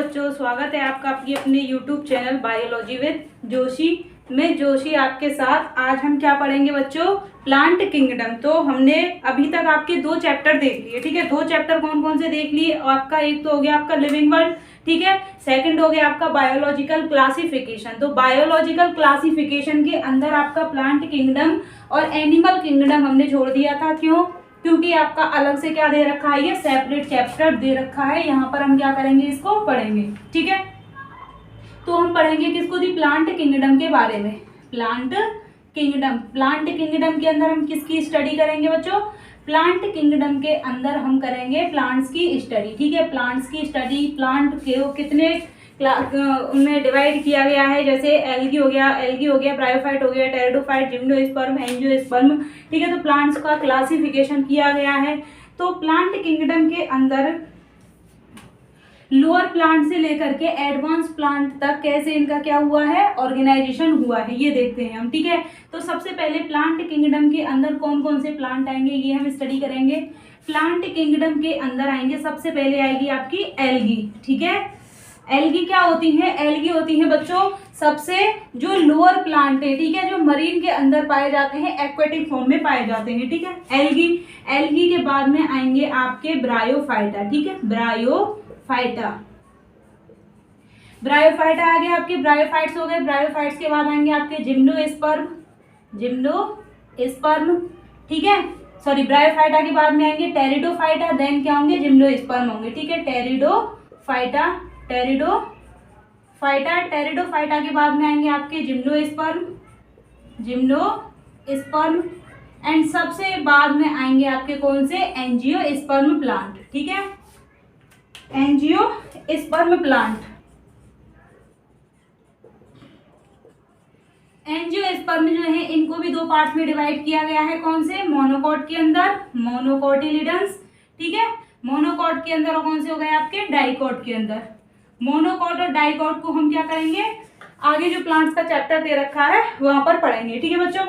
बच्चों, स्वागत है आपका आपकी अपने YouTube channel biology with Joshi. मैं जोशी आपके साथ। आज हम क्या पढ़ेंगे बच्चों? Plant kingdom. तो हमने अभी तक आपके 2 चैप्टर देख लिए, ठीक है। 2 चैप्टर कौन कौन से देख लिए? आपका एक तो हो गया आपका लिविंग वर्ल्ड, ठीक है। सेकंड हो गया आपका बायोलॉजिकल क्लासिफिकेशन। तो बायोलॉजिकल क्लासिफिकेशन के अंदर आपका प्लांट किंगडम और एनिमल किंगडम हमने छोड़ दिया था। क्यों? क्योंकि आपका अलग से क्या दे रखा है, ये सेपरेट चैप्टर दे रखा है। यहाँ पर हम क्या करेंगे, इसको पढ़ेंगे, ठीक है। तो हम पढ़ेंगे किसको? दी प्लांट किंगडम के बारे में। प्लांट किंगडम के अंदर हम किसकी स्टडी करेंगे बच्चों? प्लांट किंगडम के अंदर हम करेंगे प्लांट्स की स्टडी, ठीक है। प्लांट्स की स्टडी, प्लांट के कितने उनमें डिवाइड किया गया है, जैसे एल्गी हो गया, ब्रायोफाइट हो गया, टेरिडोफाइट, जिम्नोस्पर्म, एंजियोस्पर्म, ठीक है। तो प्लांट्स का क्लासिफिकेशन किया गया है। तो प्लांट किंगडम के अंदर लोअर प्लांट से लेकर के एडवांस प्लांट तक कैसे इनका क्या हुआ है, ऑर्गेनाइजेशन हुआ है, ये देखते हैं हम, ठीक है। तो सबसे पहले प्लांट किंगडम के अंदर कौन कौन से प्लांट आएंगे, ये हम स्टडी करेंगे। प्लांट किंगडम के अंदर आएंगे, सबसे पहले आएगी आपकी एल्गी, ठीक है। एल्गी क्या होती है? एल्गी होती है बच्चों सबसे जो लोअर प्लांट है, ठीक है, जो मरीन के अंदर पाए जाते हैं, एक्वेटिक फॉर्म में पाए जाते हैं, ठीक है। एल्गी के बाद में आएंगे आपके ब्रायोफाइटा, ठीक है। ब्रायोफाइटा आ गया आपके, ब्रायोफाइट्स हो गए। ब्रायोफाइट्स के बाद आएंगे आपके जिम्नोस्पर्म, ठीक है। सॉरी, ब्रायोफाइटा के बाद में आएंगे टेरिडोफाइटा, देन क्या होंगे, जिम्नोस्पर्म होंगे, ठीक है। टेरिडोफाइटा के बाद में आएंगे आपके जिम्नोस्पर्म एंड सबसे बाद में आएंगे आपके कौन से? एंजियोस्पर्म प्लांट, ठीक है। एंजियोस्पर्म जो है इनको भी 2 पार्ट्स में डिवाइड किया गया है। कौन से? मोनोकॉट के अंदर मोनोकोटिलिडन्स, ठीक है। मोनोकॉट के अंदर और कौन से हो गए आपके? डाइकॉट के अंदर। मोनोकॉट और डाइकॉट को हम क्या करेंगे, आगे जो प्लांट्स का चैप्टर दे रखा है वहां पर पढ़ेंगे, ठीक है बच्चों।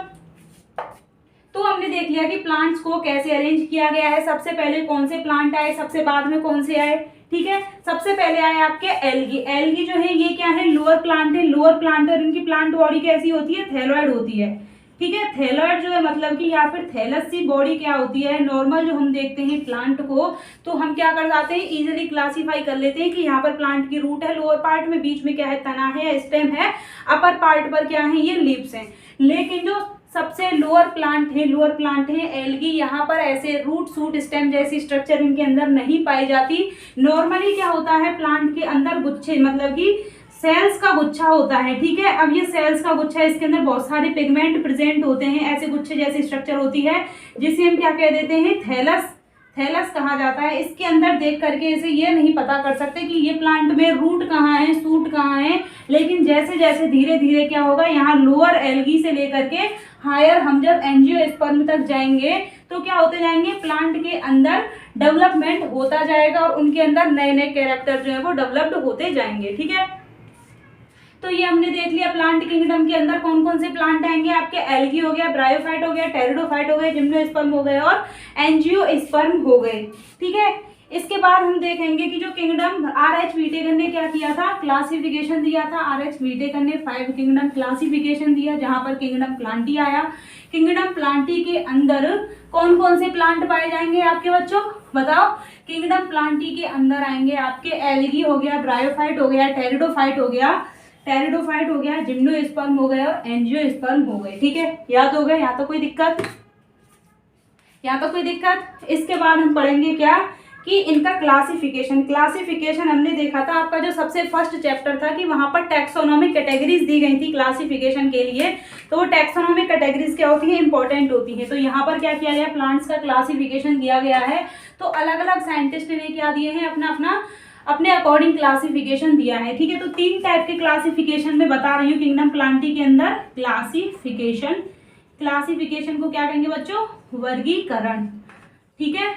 तो हमने देख लिया कि प्लांट्स को कैसे अरेंज किया गया है। सबसे पहले कौन से प्लांट आए, सबसे बाद में कौन से आए, ठीक है। सबसे पहले आए आपके एल्गी जो है ये क्या है? लोअर प्लांट है। लोअर प्लांट और इनकी प्लांट बॉडी कैसी होती है? थैलॉइड होती है, ठीक है। थैलॉइड जो है मतलब कि या फिर थैलस सी बॉडी क्या होती है, नॉर्मल जो हम देखते हैं प्लांट को, तो हम क्या कर जाते हैं, इजीली क्लासीफाई कर लेते हैं कि यहाँ पर प्लांट की रूट है लोअर पार्ट में, बीच में क्या है, तना है, स्टेम है, अपर पार्ट पर क्या है, ये लीव्स हैं। लेकिन जो सबसे लोअर प्लांट है एल्गी, यहाँ पर ऐसे रूट सूट स्टेम जैसी स्ट्रक्चर इनके अंदर नहीं पाई जाती। नॉर्मली क्या होता है, प्लांट के अंदर गुच्छे मतलब कि सेल्स का गुच्छा होता है, ठीक है। अब ये सेल्स का गुच्छा, इसके अंदर बहुत सारे पिगमेंट प्रेजेंट होते हैं, ऐसे गुच्छे जैसी स्ट्रक्चर होती है, जिसे हम क्या कह देते हैं, थैलस कहा जाता है। इसके अंदर देख करके इसे ये नहीं पता कर सकते कि ये प्लांट में रूट कहाँ है, सूट कहाँ है। लेकिन जैसे जैसे धीरे धीरे क्या होगा, यहाँ लोअर एल्गी से लेकर के हायर हम जब एंजियोस्पर्म तक जाएंगे तो क्या होते जाएंगे, प्लांट के अंदर डेवलपमेंट होता जाएगा और उनके अंदर नए नए कैरेक्टर जो है वो डेवलप्ड होते जाएंगे, ठीक है। तो ये हमने देख लिया प्लांट किंगडम के अंदर कौन कौन से प्लांट आएंगे आपके। एल्गी हो गया, ब्रायोफाइट हो गया, टेरिडोफाइट हो गए, जिम्नोस्पर्म हो गए और एंजियोस्पर्म हो गए, ठीक है। इसके बाद हम देखेंगे कि जो किंगडम RH व्हिटेकर ने क्या किया था, क्लासिफिकेशन दिया था। RH व्हिटेकर ने 5 किंगडम क्लासिफिकेशन दिया, जहां पर किंगडम प्लांटी आया। किंगडम प्लांटी के अंदर कौन कौन से प्लांट पाए जाएंगे आपके बच्चों, बताओ। किंगडम प्लांटी के अंदर आएंगे आपके एल्गी हो गया, ब्रायोफाइट हो गया, टेरिडोफाइट हो गया, जिम्नोस्पर्म हो गया और एंजियोस्पर्म हो गए, ठीक है। याद हो गए? यहाँ तो कोई दिक्कत? इसके बाद हम पढ़ेंगे क्या कि इनका क्लासिफिकेशन हमने देखा था। आपका जो सबसे फर्स्ट चैप्टर था कि वहां पर टैक्सोनॉमिक कैटेगरीज दी गई थी क्लासिफिकेशन के लिए। तो वो टैक्सोनॉमिक कैटेगरीज क्या होती है, इंपॉर्टेंट होती है। तो यहाँ पर क्या किया गया, प्लांट्स का क्लासिफिकेशन दिया गया है। तो अलग अलग साइंटिस्ट ने क्या दिए हैं, अपने अकॉर्डिंग क्लासिफिकेशन दिया है, ठीक है। तो 3 टाइप के क्लासिफिकेशन में बता रही हूँ किंगडम प्लांटी के अंदर। क्लासिफिकेशन को क्या कहेंगे बच्चों, वर्गीकरण, ठीक है।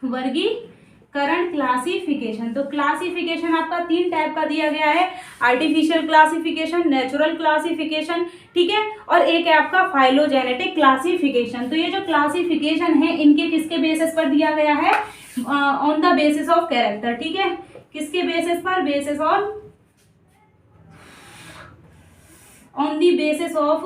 वर्गीकरण, क्लासिफिकेशन। तो क्लासिफिकेशन आपका 3 टाइप का दिया गया है, आर्टिफिशियल क्लासिफिकेशन, नेचुरल क्लासिफिकेशन, ठीक है, और एक है आपका फाइलोजेनेटिक क्लासिफिकेशन। तो ये जो क्लासिफिकेशन है इनके किसके बेसिस पर दिया गया है, on the basis of character, ठीक है, किसके बेसिस पर, basis on the basis of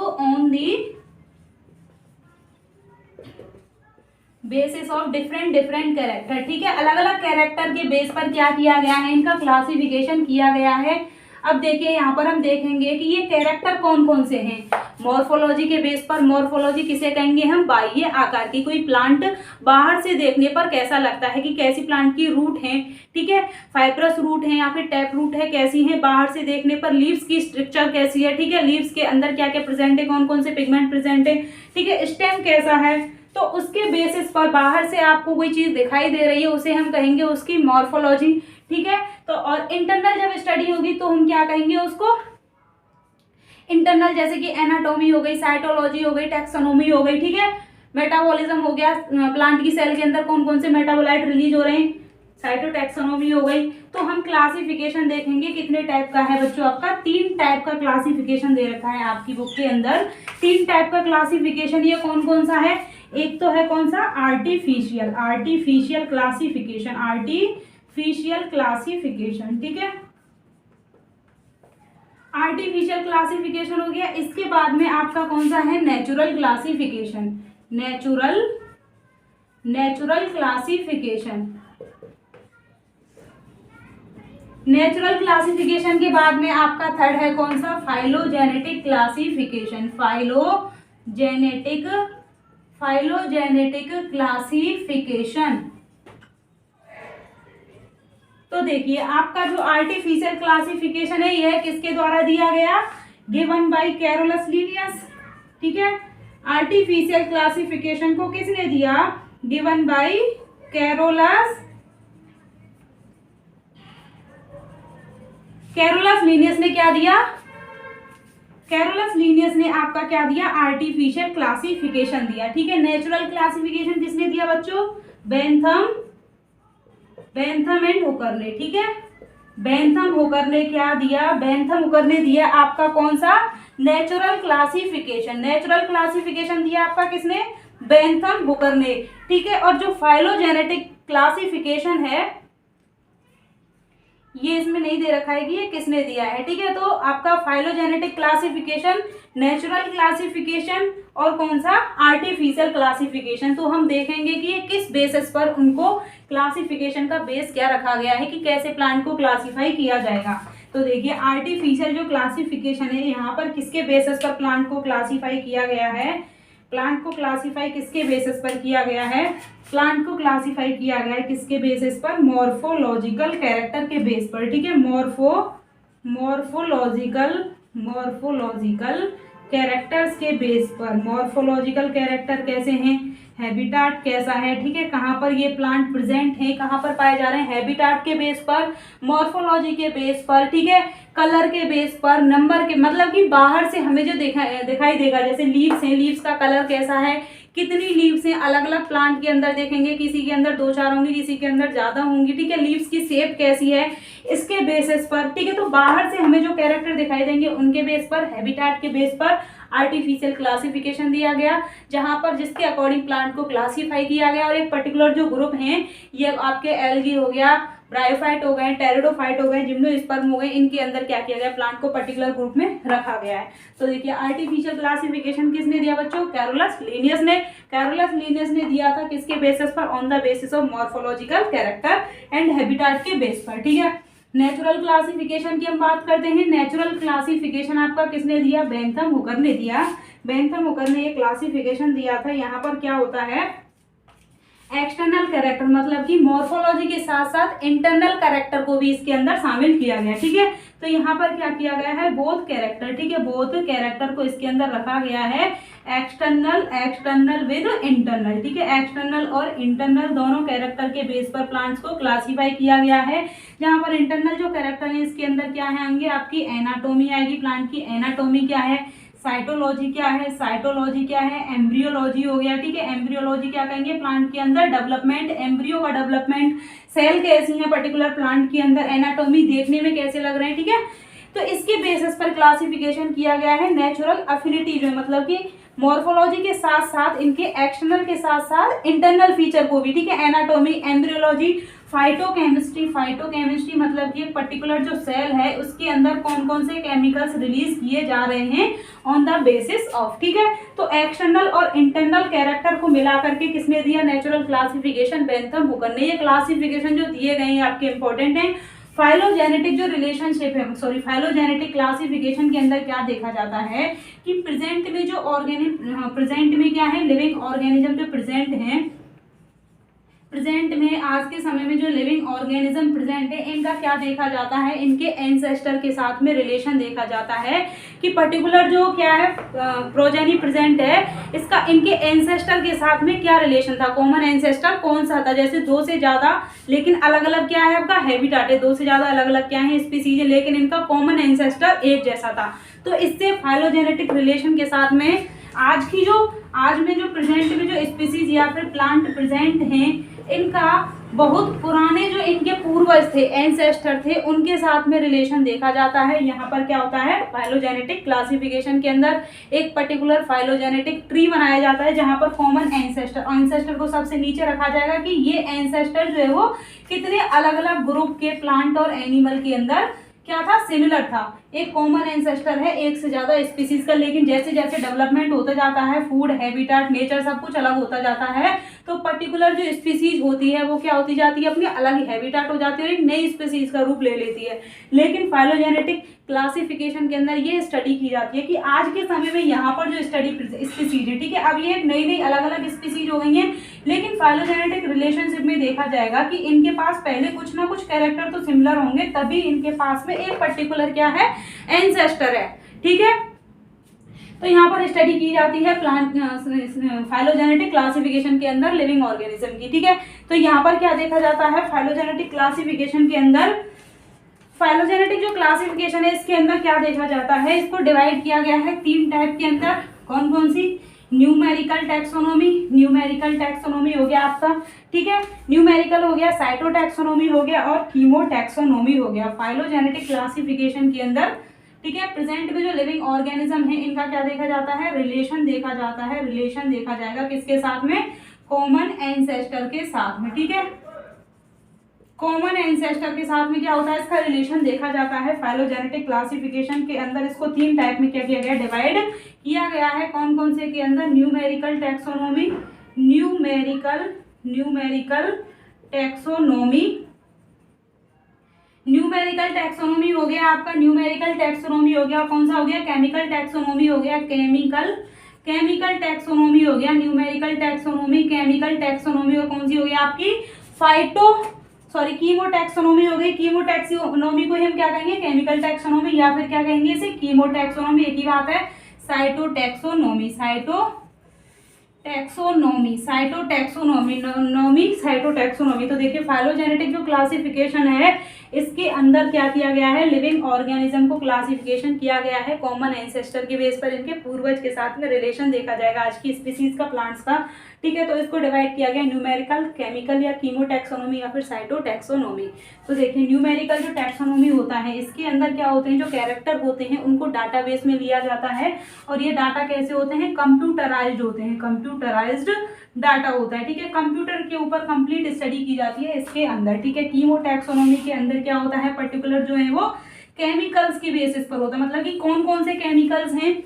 basis of different character, ठीक है, अलग अलग कैरेक्टर के बेस पर क्या किया गया है, इनका क्लासिफिकेशन किया गया है। अब देखिए यहाँ पर हम देखेंगे कि ये कैरेक्टर कौन कौन से हैं। मॉर्फोलॉजी के बेस पर, मॉर्फोलॉजी किसे कहेंगे हम, बाह्य आकार की, कोई प्लांट बाहर से देखने पर कैसा लगता है कि कैसी प्लांट की रूट है, ठीक है, फाइब्रस रूट है या फिर टैप रूट है, कैसी है बाहर से देखने पर, लीव्स की स्ट्रक्चर कैसी है, ठीक है, लीव्स के अंदर क्या क्या प्रेजेंट है, कौन कौन से पिगमेंट प्रेजेंट है, ठीक है, स्टेम कैसा है, तो उसके बेसिस पर बाहर से आपको कोई चीज दिखाई दे रही है उसे हम कहेंगे उसकी मॉर्फोलॉजी, ठीक है। तो और इंटरनल जब स्टडी होगी तो हम क्या कहेंगे उसको, इंटरनल, जैसे कि एनाटॉमी हो गई, साइटोलॉजी हो गई, टैक्सोनॉमी हो गई, ठीक है, मेटाबॉलिज्म हो गया, प्लांट की सेल के अंदर कौन कौन से मेटाबोलाइट रिलीज हो रहे हैं, साइटोटैक्सोनॉमी हो गई। तो हम क्लासिफिकेशन देखेंगे कितने टाइप का है बच्चों, आपका 3 टाइप का क्लासिफिकेशन दे रखा है आपकी बुक के अंदर। 3 टाइप का क्लासिफिकेशन, ये कौन कौन सा है, एक तो है कौन सा, आर्टिफिशियल क्लासिफिकेशन, ठीक है, आर्टिफिशियल क्लासिफिकेशन हो गया। इसके बाद में आपका कौन सा है, नेचुरल क्लासिफिकेशन, नेचुरल क्लासिफिकेशन के बाद में आपका थर्ड है कौन सा, फाइलोजेनेटिक क्लासिफिकेशन, तो देखिए आपका जो आर्टिफिशियल क्लासिफिकेशन है यह किसके द्वारा दिया गया, गिवन बाय कैरोलस लीनियस, ठीक है, आर्टिफिशियल क्लासिफिकेशन को किसने दिया, गिवन बाय कैरोलस लीनियस ने क्या दिया, कैरोलस लीनियस ने आपका क्या दिया, आर्टिफिशियल क्लासिफिकेशन दिया, ठीक है। नेचुरल क्लासिफिकेशन किसने दिया बच्चों, बेंथम एंड हुकर ने, ठीक है, बेंथम हुकर ने क्या दिया, बेंथम हुकर ने दिया आपका कौन सा, नेचुरल क्लासिफिकेशन दिया आपका किसने, बेंथम हुकर ने, ठीक है। और जो फाइलोजेनेटिक क्लासिफिकेशन है ये इसमें नहीं दे रखा है कि ये किसने दिया है, ठीक है। तो आपका फाइलोजेनेटिक क्लासिफिकेशन, नेचुरल क्लासिफिकेशन और कौन सा, आर्टिफिशियल क्लासिफिकेशन। तो हम देखेंगे कि ये किस बेसिस पर उनको क्लासिफिकेशन का बेस क्या रखा गया है कि कैसे प्लांट को क्लासिफाई किया जाएगा। तो देखिए आर्टिफिशियल जो क्लासिफिकेशन है यहाँ पर किसके बेसिस पर प्लांट को क्लासिफाई किया गया है, प्लांट को क्लासिफाई किसके बेसिस पर किया गया है, प्लांट को क्लासिफाई किया गया है किसके बेसिस पर, मॉर्फोलॉजिकल कैरेक्टर के बेस पर, ठीक है, मॉर्फोलॉजिकल कैरेक्टर्स के बेस पर। मॉर्फोलॉजिकल कैरेक्टर कैसे हैं, हैबिटाट कैसा है, ठीक है, कहाँ पर ये प्लांट प्रेजेंट है, कहाँ पर पाए जा रहे हैं, हैबिटाट के बेस पर, मॉर्फोलॉजी के बेस पर, ठीक है, कलर के बेस पर, नंबर के, मतलब कि बाहर से हमें जो दिखाई देगा, जैसे लीव्स हैं, लीव्स का कलर कैसा है, कितनी लीव्स हैं, अलग अलग प्लांट के अंदर देखेंगे, किसी के अंदर 2-4 होंगी, किसी के अंदर ज्यादा होंगी, ठीक है, लीव्स की शेप कैसी है इसके बेसिस पर, ठीक है। तो बाहर से हमें जो कैरेक्टर दिखाई देंगे उनके बेस पर, हैबिटाट के बेस पर आर्टिफिशियल क्लासिफिकेशन दिया गया, जहां पर जिसके अकॉर्डिंग प्लांट को क्लासीफाई किया गया। और एक पर्टिकुलर जो ग्रुप हैं ये आपके एल्गी हो गया, ब्रायोफाइट हो गए, टेरिडोफाइट हो गए, जिम्नोस्पर्म हो गए, इनके अंदर क्या किया गया, प्लांट को पर्टिकुलर ग्रुप में रखा गया है। तो देखिए आर्टिफिशियल क्लासिफिकेशन किसने दिया बच्चों, कैरोलस लीनियस ने दिया था किसके बेसिस पर, on the basis of morphological character and habitat के बेस पर, ठीक है। नेचुरल क्लासिफिकेशन की हम बात करते हैं। नेचुरल क्लासिफिकेशन आपका किसने दिया, बेंथम हुकर ने दिया। बेंथम हुकर ने ये क्लासिफिकेशन दिया था। यहाँ पर क्या होता है, एक्सटर्नल कैरेक्टर, मतलब कि मॉर्फोलॉजी के साथ साथ इंटरनल कैरेक्टर को भी इसके अंदर शामिल किया गया, ठीक है। तो यहाँ पर क्या किया गया है, बोथ कैरेक्टर, ठीक है, बोथ कैरेक्टर को इसके अंदर रखा गया है, एक्सटर्नल विद इंटरनल, ठीक है, एक्सटर्नल और इंटरनल दोनों कैरेक्टर के बेस पर प्लांट्स को क्लासीफाई किया गया है। जहाँ पर इंटरनल जो कैरेक्टर है इसके अंदर क्या है आएंगे, आपकी एनाटोमी आएगी, प्लांट की एनाटोमी क्या है, साइटोलॉजी क्या है, एम्ब्रियोलॉजी हो गया, ठीक है। एम्ब्रियोलॉजी क्या कहेंगे, प्लांट के अंदर डेवलपमेंट, एम्ब्रियो का डेवलपमेंट, सेल कैसी है पर्टिकुलर प्लांट के अंदर, एनाटॉमी देखने में कैसे लग रहे हैं, ठीक है। तो इसके बेसिस पर क्लासिफिकेशन किया गया है। नेचुरल अफिनिटी जो है, मतलब कि मॉर्फोलॉजी के साथ साथ इनके एक्सटर्नल के साथ साथ इंटरनल फीचर को भी, ठीक है, एनाटॉमी, एम्ब्रियोलॉजी, फाइटोकेमिस्ट्री मतलब कि एक पर्टिकुलर जो सेल है उसके अंदर कौन कौन से केमिकल्स रिलीज किए जा रहे हैं ऑन द बेसिस ऑफ, ठीक है। तो एक्सटर्नल और इंटरनल कैरेक्टर को मिला करके किसने दिया, नेचुरल क्लासिफिकेशन बेंथम हुकर ने। ये क्लासिफिकेशन जो दिए गए हैं आपके इंपॉर्टेंट हैं। फाइलोजेनेटिक जो रिलेशनशिप है, सॉरी फाइलोजेनेटिक क्लासिफिकेशन के अंदर क्या देखा जाता है कि प्रेजेंट में जो प्रेजेंट में क्या है, लिविंग ऑर्गेनिज्म जो प्रेजेंट है, प्रेजेंट में आज के समय में जो लिविंग ऑर्गेनिज्म प्रेजेंट है इनका क्या देखा जाता है, इनके एंसेस्टर के साथ में रिलेशन देखा जाता है कि पर्टिकुलर जो क्या है प्रोजेनी प्रेजेंट है इसका इनके एंसेस्टर के साथ में क्या रिलेशन था, कॉमन एंसेस्टर कौन सा था। जैसे दो से ज्यादा लेकिन अलग अलग क्या है आपका हैबिटाट है, दो से ज्यादा अलग अलग क्या है स्पीसीज है, लेकिन इनका कॉमन एंसेस्टर एक जैसा था। तो इससे फाइलोजेनेटिक रिलेशन के साथ में आज में जो प्रेजेंट में जो स्पीसीज या फिर प्लांट प्रेजेंट हैं इनका बहुत पुराने जो इनके पूर्वज थे, एंसेस्टर थे, उनके साथ में रिलेशन देखा जाता है। यहाँ पर क्या होता है, फाइलोजेनेटिक क्लासिफिकेशन के अंदर एक पर्टिकुलर फाइलोजेनेटिक ट्री बनाया जाता है जहाँ पर कॉमन एंसेस्टर को सबसे नीचे रखा जाएगा कि ये एंसेस्टर जो है वो कितने अलग अलग ग्रुप के प्लांट और एनिमल के अंदर क्या था, सिमिलर था। एक कॉमन एंसेस्टर है एक से ज्यादा स्पीसीज का, लेकिन जैसे जैसे डेवलपमेंट होता जाता है, फूड हैबिटेट नेचर सब कुछ अलग होता जाता है, तो पर्टिकुलर जो स्पीसीज होती है वो क्या होती जाती है, अपनी अलग ही हैबिटेट हो जाती है और एक नई स्पीसीज का रूप ले लेती है। लेकिन फाइलोजेनेटिक क्लासिफिकेशन के अंदर ये स्टडी की जाती है कि आज के समय में यहाँ पर जो स्पीसीज है, ठीक है, अब ये एक नई नई अलग अलग स्पीसीज हो गई हैं, लेकिन फाइलोजेनेटिक रिलेशनशिप में देखा जाएगा कि इनके पास पहले कुछ ना कुछ कैरेक्टर तो सिमिलर होंगे, तभी इनके पास में एक पर्टिकुलर क्या है, एंसेस्टर है, ठीक है। तो यहाँ पर स्टडी की जाती है प्लांट फाइलोजेनेटिक क्लासिफिकेशन के अंदर लिविंग ऑर्गेनिज्म की, ठीक है। तो यहाँ पर क्या देखा जाता है फाइलोजेनेटिक क्लासिफिकेशन के अंदर, फाइलोजेनेटिक जो क्लासिफिकेशन है इसके अंदर क्या देखा जाता है, इसको डिवाइड किया गया है 3 टाइप के अंदर। कौन कौन सी, न्यूमेरिकल टैक्सोनॉमी हो गया आपका, ठीक है, न्यूमेरिकल हो गया, साइटोटैक्सोनॉमी हो गया और कीमोटैक्सोनॉमी हो गया फाइलोजेनेटिक क्लासिफिकेशन के अंदर, ठीक है। प्रेजेंट में जो लिविंग ऑर्गेनिज्म है इनका क्या देखा जाता है, रिलेशन देखा जाता है, रिलेशन देखा जाएगा किसके साथ में, कॉमन एंसेस्टर के साथ में, ठीक है। कॉमन एंसेस्टर के साथ में क्या होता है, इसका रिलेशन देखा जाता है। फाइलोजेनेटिक क्लासिफिकेशन के अंदर इसको 3 टाइप में क्या किया गया, डिवाइड किया गया है। कौन कौन से के अंदर, न्यूमेरिकल टैक्सोनॉमी हो गया आपका, न्यूमेरिकल टैक्सोनॉमी हो गया, कौन सा हो गया, केमिकल टैक्सोनॉमी हो गया, केमिकल टैक्सोनॉमी हो गया, न्यूमेरिकल टैक्सोनॉमी, केमिकल टैक्सोनॉमी और कौन सी हो गई आपकी कीमोटैक्सोनॉमी हो गई। कीमोटैक्सोनॉमी को हम क्या कहेंगे, केमिकल टैक्सोनॉमी या फिर क्या कहेंगे इसे, कीमोटैक्सोनॉमी, एक ही बात है। साइटोटैक्सोनॉमी तो देखिए फाइलोजेनेटिक जो क्लासिफिकेशन है इसके अंदर क्या किया गया है, लिविंग ऑर्गेनिज्म को क्लासिफिकेशन किया गया है कॉमन एंसेस्टर के बेस पर, इनके पूर्वज के साथ में रिलेशन देखा जाएगा आज की स्पीसीज का, प्लांट्स का, ठीक है। तो इसको डिवाइड किया गया न्यूमेरिकल, केमिकल या कीमोटैक्सोनॉमी या फिर साइटोटैक्सोनॉमी। तो देखिए न्यूमेरिकल जो टैक्सोनॉमी होता है इसके अंदर क्या होते हैं, जो कैरेक्टर होते हैं उनको डाटाबेस में लिया जाता है और ये डाटा कैसे होते हैं, कंप्यूटराइज्ड होते हैं, कंप्यूटराइज्ड डाटा होता है, ठीक है। कंप्यूटर के ऊपर कंप्लीट स्टडी की जाती है इसके अंदर, ठीक है। कीमोटैक्सोनॉमी के अंदर क्या होता है, पर्टिकुलर जो है वो केमिकल्स की बेसिस पर होता है, मतलब कि कौन कौन से केमिकल्स हैं,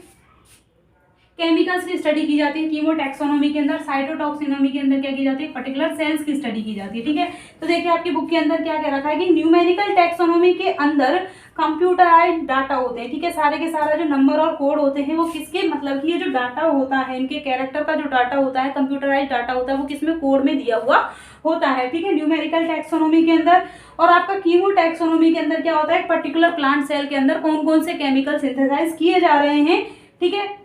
केमिकल्स की स्टडी की जाती है कीमोटैक्सोनॉमी के अंदर। साइटोटॉक्सिनॉमी के अंदर क्या की जाती है, पर्टिकुलर सेल्स की स्टडी की जाती है, ठीक है। तो देखिए आपकी बुक के अंदर क्या क्या रखा है कि न्यूमेरिकल टैक्सोनॉमी के अंदर कंप्यूटराइज्ड डाटा होते हैं, ठीक है। सारे के सारा जो नंबर और कोड होते हैं वो किसके, मतलब कि ये जो डाटा होता है इनके कैरेक्टर का जो डाटा होता है, कंप्यूटराइज्ड डाटा होता है, वो किसमें, कोड में दिया हुआ होता है, ठीक है, न्यूमेरिकल टैक्सोनॉमी के अंदर। और आपका कीमोटैक्सोनॉमी के अंदर क्या होता है, पर्टिकुलर प्लांट सेल के अंदर कौन कौन से केमिकल सिंथेसाइज किए जा रहे हैं, ठीक है,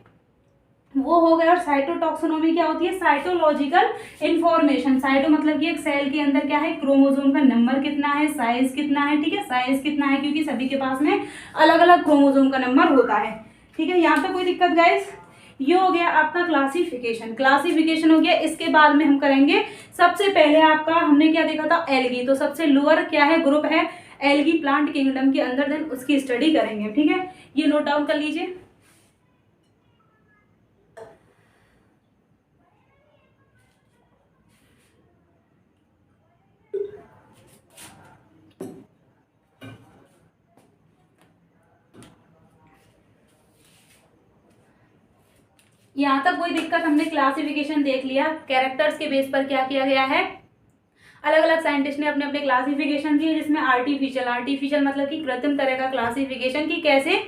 वो हो गया। और साइटोटॉक्सोनॉमी क्या होती है, साइटोलॉजिकल इंफॉर्मेशन। साइटो मतलब कि एक सेल के अंदर क्या है, क्रोमोसोम का नंबर कितना है, साइज कितना है, ठीक है, साइज कितना है, क्योंकि सभी के पास में अलग अलग क्रोमोसोम का नंबर होता है, ठीक है। यहाँ पे कोई दिक्कत गाइस, ये हो गया आपका क्लासिफिकेशन हो गया। इसके बाद में हम करेंगे, सबसे पहले आपका हमने क्या देखा था, एल्गी। तो सबसे लोअर क्या है, ग्रुप है एल्गी प्लांट किंगडम के अंदर, देन उसकी स्टडी करेंगे, ठीक है। ये नोट डाउन कर लीजिए। यहाँ तक कोई दिक्कत? हमने क्लासिफिकेशन देख लिया, कैरेक्टर्स के बेस पर क्या किया गया है, अलग अलग साइंटिस्ट ने अपने अपने क्लासिफिकेशन दिए, जिसमें आर्टिफिशियल मतलब कि कृत्रिम तरह का क्लासिफिकेशन की कैसे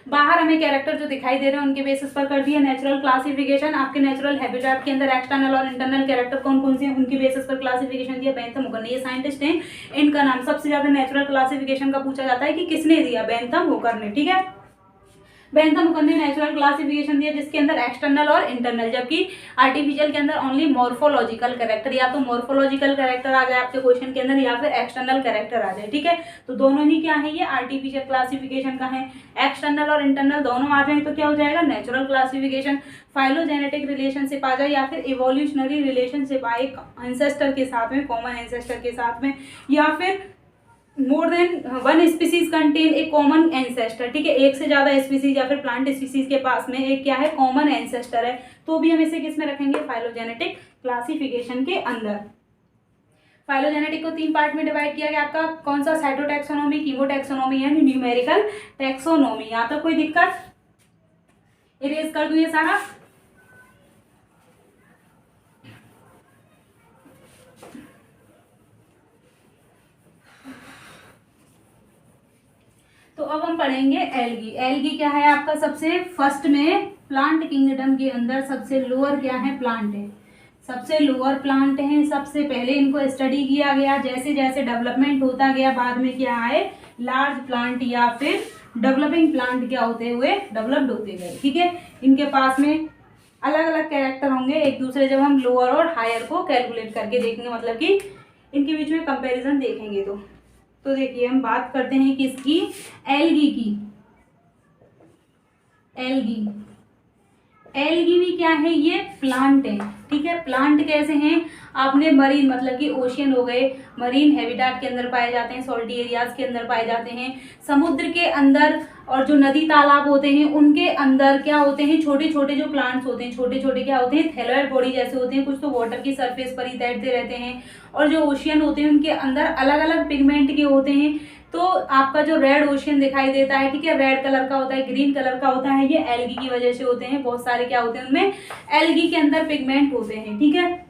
बाहर हमें कैरेक्टर जो दिखाई दे रहे हैं उनके बेसिस पर कर दिया। नेचुरल क्लासिफिकेशन, आपके नेचुरल हैबिटेट के अंदर एक्सटर्नल और इंटरनल कैरेक्टर कौन कौन से हैं उनके बेसिस पर क्लासिफिकेशन दिया। बेंथम होकर, ये साइंटिस्ट हैं, इनका नाम सबसे ज्यादा नेचुरल क्लासिफिकेशन का पूछा जाता है कि किसने दिया, बेंथम होकर ने, ठीक है। बेंथम होकर ने नेचुरल क्लासिफिकेशन दिया जिसके अंदर एक्सटर्नल और इंटरनल, जबकि आर्टिफिशियल के अंदर ओनली मॉर्फोलॉजिकल कैरेक्टर, या तो मॉर्फोलॉजिकल कैरेक्टर आ जाए आपके क्वेश्चन के अंदर या फिर एक्सटर्नल कैरेक्टर आ जाए, ठीक है। तो दोनों ही क्या है, ये आर्टिफिशियल क्लासिफिकेशन का है। एक्सटर्नल और इंटरनल दोनों आ जाए तो क्या हो जाएगा, नेचुरल क्लासिफिकेशन। फाइलोजेनेटिक रिलेशनशिप आ जाए या फिर इवोल्यूशनरी रिलेशनशिप आए एंसेस्टर के साथ में, कॉमन एंसेस्टर के साथ में, या फिर मोर than one species contain a common ancestor, ठीक है, एक से ज्यादा स्पीसीज या फिर प्लांट स्पीसीज के पास में एक क्या है, कॉमन एंसेस्टर है, तो भी हम इसे किस में रखेंगे, फाइलोजेनेटिक क्लासिफिकेशन के अंदर। फाइलोजेनेटिक को 3 पार्ट में डिवाइड किया गया आपका, कौन सा, साइटोटैक्सोनॉमी, कीमोटैक्सोनॉमी एंड न्यूमेरिकल टैक्सोनॉमी। यहाँ तक कोई दिक्कत? इरेज कर दूं ये सारा। तो अब हम पढ़ेंगे एल्गी। एल्गी क्या है आपका, सबसे फर्स्ट में प्लांट किंगडम के अंदर सबसे लोअर क्या है, प्लांट है, सबसे लोअर प्लांट है। सबसे पहले इनको स्टडी किया गया, जैसे जैसे डेवलपमेंट होता गया बाद में क्या आए, लार्ज प्लांट या फिर डेवलपिंग प्लांट क्या होते हुए डेवलप्ड होते गए, ठीक है। इनके पास में अलग अलग कैरेक्टर होंगे एक दूसरे, जब हम लोअर और हायर को कैलकुलेट करके देखेंगे, मतलब कि इनके बीच में कंपैरिजन देखेंगे। तो देखिए हम बात करते हैं किसकी, एल्गी की। एल्गी भी क्या है, ये प्लांट है, ठीक है। प्लांट कैसे हैं, आपने मरीन मतलब कि ओशियन हो गए, मरीन हैबिटेट के अंदर पाए जाते हैं, सॉल्टी एरियाज के अंदर पाए जाते हैं, समुद्र के अंदर और जो नदी तालाब होते हैं उनके अंदर क्या होते हैं, छोटे छोटे जो प्लांट्स होते हैं, छोटे छोटे क्या होते हैं, थैलोइड बॉडी जैसे होते हैं, कुछ तो वाटर की सरफेस पर ही तैरते रहते हैं, और जो ओशियन होते हैं उनके अंदर अलग अलग पिगमेंट के होते हैं। तो आपका जो रेड ओशियन दिखाई देता है, ठीक है, रेड कलर का होता है, ग्रीन कलर का होता है, ये एल्गी की वजह से होते हैं। बहुत सारे क्या होते हैं उनमें, एल्गी के अंदर पिगमेंट होते हैं, ठीक है।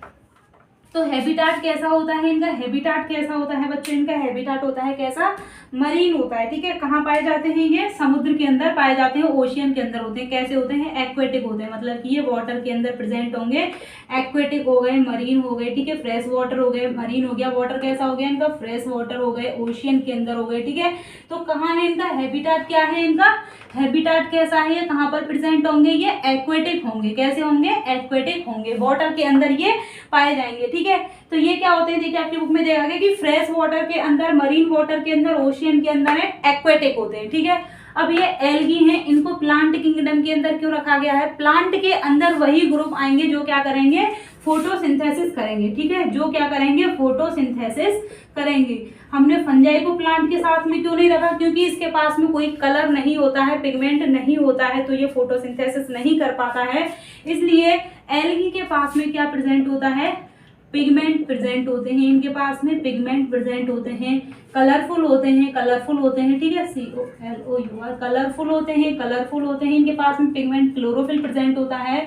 तो हैबिटेट कैसा होता है इनका, हैबिटेट कैसा होता है बच्चों, इनका हैबिटेट होता है कैसा, मरीन होता है, ठीक है। कहाँ पाए जाते हैं ये, समुद्र के अंदर पाए जाते हैं, ओशियन के अंदर होते हैं। कैसे होते हैं, एक्वेटिक होते हैं, मतलब कि ये वाटर के अंदर प्रेजेंट होंगे। एक्वेटिक हो गए, मरीन हो गए, ठीक है, फ्रेश वाटर हो गए, मरीन हो गया, वाटर कैसा हो गया इनका, फ्रेश वाटर हो गए, ओशियन के अंदर हो गए, ठीक है। तो कहाँ है इनका हैबिटेट, क्या है इनका हैबिटेट कैसा है, कहाँ पर प्रेजेंट होंगे, ये एक्वेटिक होंगे। कैसे होंगे, एक्वेटिक होंगे, वाटर के अंदर ये पाए जाएंगे, ठीक है। तो ये क्या होते हैं, देखिए आपकी बुक में देखा गया कि फ्रेश वाटर के अंदर, मरीन वाटर के अंदर, ओशियन के अंदर है, एक्वेटिक होते हैं, ठीक है। अब ये एल्गी हैं, इनको प्लांट किंगडम के अंदर क्यों रखा गया है, प्लांट के अंदर वही ग्रुप आएंगे जो क्या करेंगे, फोटोसिंथेसिस करेंगे, ठीक है, जो क्या करेंगे, फोटोसिंथेसिस करेंगे। हमने फंजाई को प्लांट के साथ में क्यों नहीं रखा, क्योंकि इसके पास में कोई कलर नहीं होता है, पिगमेंट नहीं होता है, तो ये फोटोसिंथेसिस नहीं कर पाता है। इसलिए एल्गी के पास में क्या प्रेजेंट होता है, पिगमेंट प्रेजेंट होते हैं, इनके पास में पिगमेंट प्रेजेंट होते हैं, कलरफुल होते हैं, कलरफुल होते हैं, ठीक है, COLOUR, कलरफुल होते हैं, कलरफुल होते हैं, इनके पास में पिगमेंट, क्लोरोफिल प्रेजेंट होता है।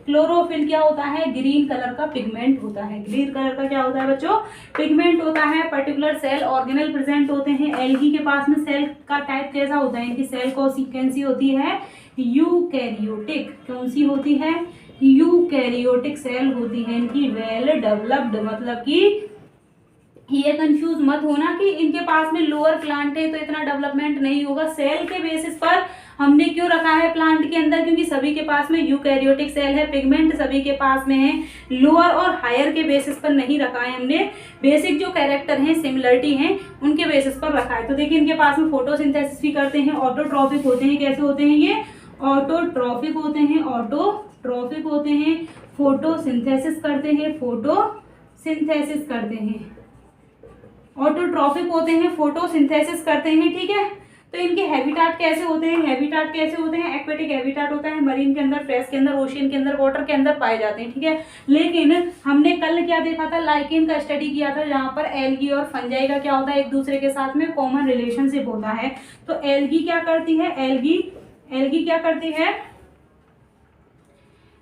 क्लोरोफिल क्या होता है, ग्रीन कलर का पिगमेंट होता है, ग्रीन कलर का क्या होता है बच्चों, पिगमेंट होता है। पर्टिकुलर सेल ऑर्गेनल प्रेजेंट होते हैं। एल्गी के पास में सेल का टाइप कैसा होता है, इनकी सेल को सीक्वेंसी होती है यूकैरियोटिक, कौन सी होती है, यूकैरियोटिक सेल होती है इनकी, वेल डेवलप्ड, मतलब कि ये कंफ्यूज मत होना कि इनके पास में लोअर प्लांट है तो इतना डेवलपमेंट नहीं होगा। सेल के बेसिस पर हमने क्यों रखा है प्लांट के अंदर, क्योंकि सभी के पास में यूकैरियोटिक सेल है, पिगमेंट सभी के पास में है, लोअर और हायर के बेसिस पर नहीं रखा है हमने, बेसिक जो कैरेक्टर हैं, सिमिलरिटी हैं, उनके बेसिस पर रखा है। तो देखिए इनके पास में फोटोसिंथेसिस भी करते हैं, ऑटोट्रॉपिक होते हैं। कैसे होते हैं ये, ऑटोट्रॉपिक होते हैं, ऑटोट्रॉपिक होते हैं, फोटोसिंथेसिस करते हैं, फोटोसिंथेसिस करते हैं, ऑटोट्रॉपिक होते हैं, फोटोसिंथेसिस करते हैं, ठीक है। तो इनके हैबिटेट कैसे होते हैं, हैबिटेट कैसे होते हैं, एक्वेटिक हैबिटेट होता है, मरीन के अंदर, फ्रेश के अंदर, ओशियन के अंदर, वाटर के अंदर पाए जाते हैं, ठीक है। लेकिन हमने कल क्या देखा था, लाइकेन का स्टडी किया था, जहां पर एल्गी और फंजाई का क्या होता है, एक दूसरे के साथ में कॉमन रिलेशनशिप होता है। तो एल्गी क्या करती है, एल्गी क्या करती है,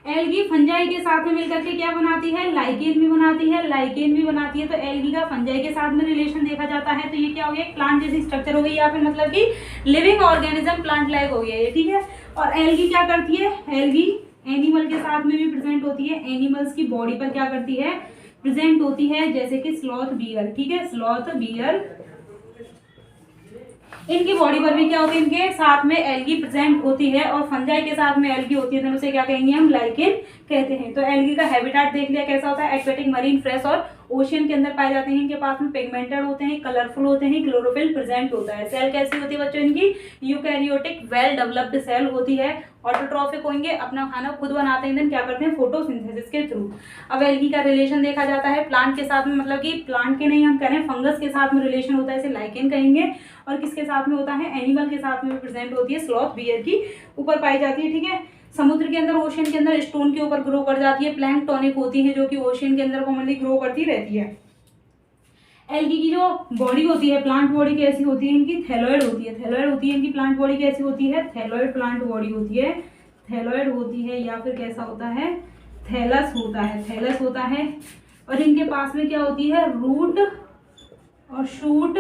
एल्गी फंजाई के साथ में मिलकर के क्या बनाती है, लाइकेन भी बनाती है, लाइकेन भी बनाती है। तो एल्गी का फंजाई के साथ में रिलेशन देखा जाता है। तो ये क्या हो गया, प्लांट जैसी स्ट्रक्चर हो गई, या फिर मतलब कि लिविंग ऑर्गेनिज्म, प्लांट लाइक हो गया ये, ठीक है। और एल्गी क्या करती है, एल्गी एनिमल के साथ में भी प्रेजेंट होती है, एनिमल्स की बॉडी पर क्या करती है, प्रेजेंट होती है, जैसे कि स्लॉथ बियर, ठीक है, स्लॉथ बियर, इनकी बॉडी पर भी क्या होती है, इनके साथ में एल्गी प्रेजेंट होती है। और फंजाई के साथ में एल्गी होती है, तो उसे क्या कहेंगे हम, लाइकेन कहते हैं। तो एल्गी का हैबिटेट देख लिया कैसा होता है, एक्वेटिक, मरीन, फ्रेश और ओशियन के अंदर पाए जाते हैं। इनके पास में पिगमेंटेड होते हैं, कलरफुल होते हैं, क्लोरोफिल प्रेजेंट होता है। सेल कैसी होती है बच्चों इनकी, यूकैरियोटिक वेल डेवलप्ड सेल होती है। ऑटोट्रॉफिक होंगे, अपना खाना खुद बनाते हैं, देन क्या करते हैं, फोटोसिंथेसिस के थ्रू। अब एल्गी का रिलेशन देखा जाता है प्लांट के साथ में, मतलब कि प्लांट के नहीं हम कह रहे हैं, फंगस के साथ में रिलेशन होता है, इसे लाइकेन कहेंगे। और किसके साथ में होता है, एनिमल के साथ में भी प्रेजेंट होती है, स्लॉथ बियर की ऊपर पाई जाती है, ठीक है। समुद्र के अंदर, ओशियन के अंदर स्टोन के ऊपर ग्रो कर जाती है। प्लैंकटोनिक होती है, जो कि ओशियन के अंदर कॉमनली ग्रो करती रहती है। एल्गी की जो बॉडी होती है, प्लांट बॉडी कैसी होती है इनकी, थैलोइड होती है, थैलोइड होती है इनकी प्लांट बॉडी कैसी होती है, थैलोइड प्लांट बॉडी होती है, थैलोइड होती है, या फिर कैसा होता है, थैलस होता है, थैलस होता है। और इनके पास में क्या होती है, रूट और शूट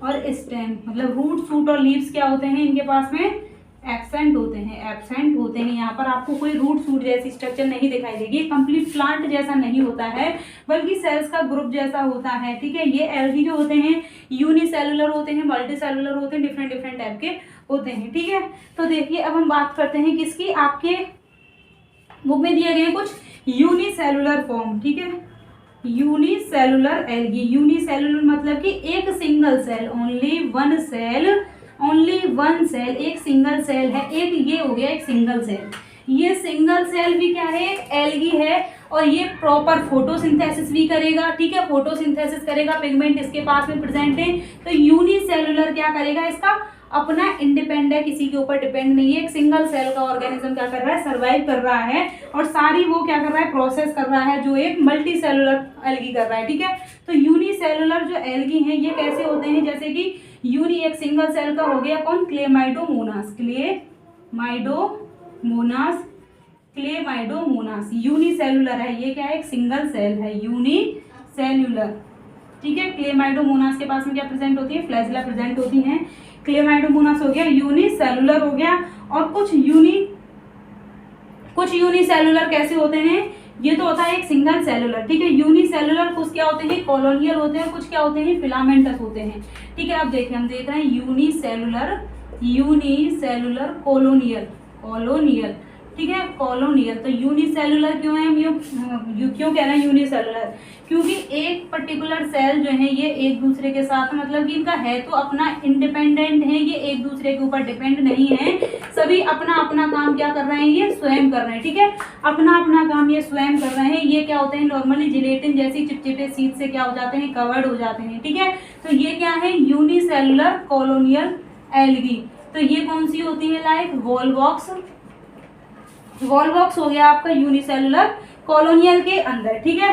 और स्टेम, मतलब रूट, शूट और लीव्स क्या होते हैं इनके पास में, एब्सेंट होते हैं, एब्सेंट होते हैं। यहाँ पर आपको कोई रूट शूट जैसी स्ट्रक्चर नहीं दिखाई देगी, कंप्लीट प्लांट जैसा नहीं होता है, बल्कि सेल्स का ग्रुप जैसा होता है, ठीक है। ये एल्गी जो होते हैं यूनिसेलुलर होते हैं, मल्टी सेलुलर होते हैं, डिफरेंट डिफरेंट टाइप के होते हैं, ठीक है। तो देखिए अब हम बात करते हैं किसकी, आपके बुक में दिए गए हैं कुछ यूनिसेलुलर फॉर्म, ठीक है। यूनिसेलुलर एल्गी, यूनिसेलुलर मतलब कि एक single cell, only one cell, only one cell, एक सिंगल सेल है, एक ये हो गया एक सिंगल सेल। ये सिंगल सेल भी क्या है, एल्गी है। और ये प्रॉपर फोटोसिंथेसिस भी करेगा, ठीक है, फोटोसिंथेसिस करेगा, पिगमेंट इसके पास में प्रेजेंट है। तो यूनिसेलुलर क्या करेगा, इसका अपना इंडिपेंडेंट है, किसी के ऊपर डिपेंड नहीं है। एक सिंगल सेल का ऑर्गेनिज्म क्या कर रहा है, सर्वाइव कर रहा है, और सारी वो क्या कर रहा है, प्रोसेस कर रहा है, जो एक मल्टी सेलुलर एल्गी कर रहा है, ठीक है। तो यूनिसेलुलर जो एल्गी हैं ये कैसे होते हैं, जैसे कि यूनि एक सिंगल सेल का हो गया कौन, क्लेमाइडोमोनास, क्लेमाइडोमोनास, क्लेमाइडोमोनास यूनिसेलुलर है, ये क्या है, एक सिंगल सेल है, यूनिसेलुलर, ठीक है। क्लेमाइडोमोनास के पास में क्या प्रेजेंट होती है, फ्लैजिला प्रेजेंट होती हैं। क्लेमाइडोमोनास हो गया, यूनिसेलुलर हो गया। और कुछ यूनिसेलुलर कैसे होते हैं, ये तो होता है एक सिंगल सेलुलर, ठीक है। यूनिसेलुलर कुछ क्या होते हैं, कॉलोनियल होते हैं, कुछ क्या होते हैं, फिलामेंटस होते हैं, ठीक है। अब देखिए हम देख रहे हैं यूनिसेलुलर, यूनिसेलुलर, कॉलोनियल, कॉलोनियल, ठीक है, कॉलोनियल। तो यूनिसेलुलर क्यों है, हम क्यों कह रहे हैं यूनिसेलुलर, क्योंकि एक पर्टिकुलर सेल जो है ये एक दूसरे के साथ, मतलब कि इनका है तो अपना इंडिपेंडेंट है, ये एक दूसरे के ऊपर डिपेंड नहीं है, सभी अपना अपना काम क्या कर रहे हैं, ये स्वयं कर रहे हैं, ठीक है, अपना अपना काम ये स्वयं कर रहे हैं। ये क्या होते हैं, नॉर्मली जिलेटिन जैसी चिपचिपे सीट से क्या हो जाते हैं, कवर्ड हो जाते हैं, ठीक है। तो ये क्या है, यूनिसेलुलर कॉलोनियल एल्गी। तो ये कौन सी होती है, लाइक वॉलवॉक्स, वॉलवॉक्स हो गया आपका यूनिसेलुलर कॉलोनियल के अंदर, ठीक है।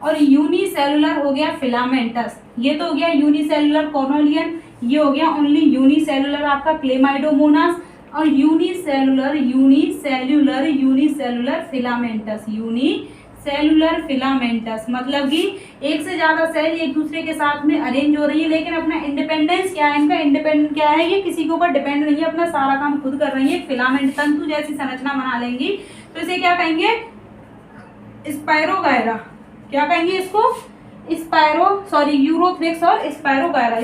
और यूनिसेलुलर हो गया फिलामेंटस, ये तो हो गया यूनिसेलुलर कॉलोनियल, ये हो गया ओनली यूनिसेलुलर आपका क्लेमाइडोमोनास। और unicellular unicellular unicellular filamentous, unicellular filamentous मतलब कि एक से ज्यादा सेल एक दूसरे के साथ में अरेंज हो रही है, लेकिन अपना इंडिपेंडेंस क्या है, इनका इंडिपेंडेंट क्या है, ये किसी के ऊपर डिपेंड नहीं है, अपना सारा काम खुद कर रही है। फिलामेंट तंतु जैसी संरचना बना लेंगी, तो इसे क्या कहेंगे, स्पाइरोगायरा, क्या कहेंगे इसको, यूरोथ्रिक्स और spirogyra,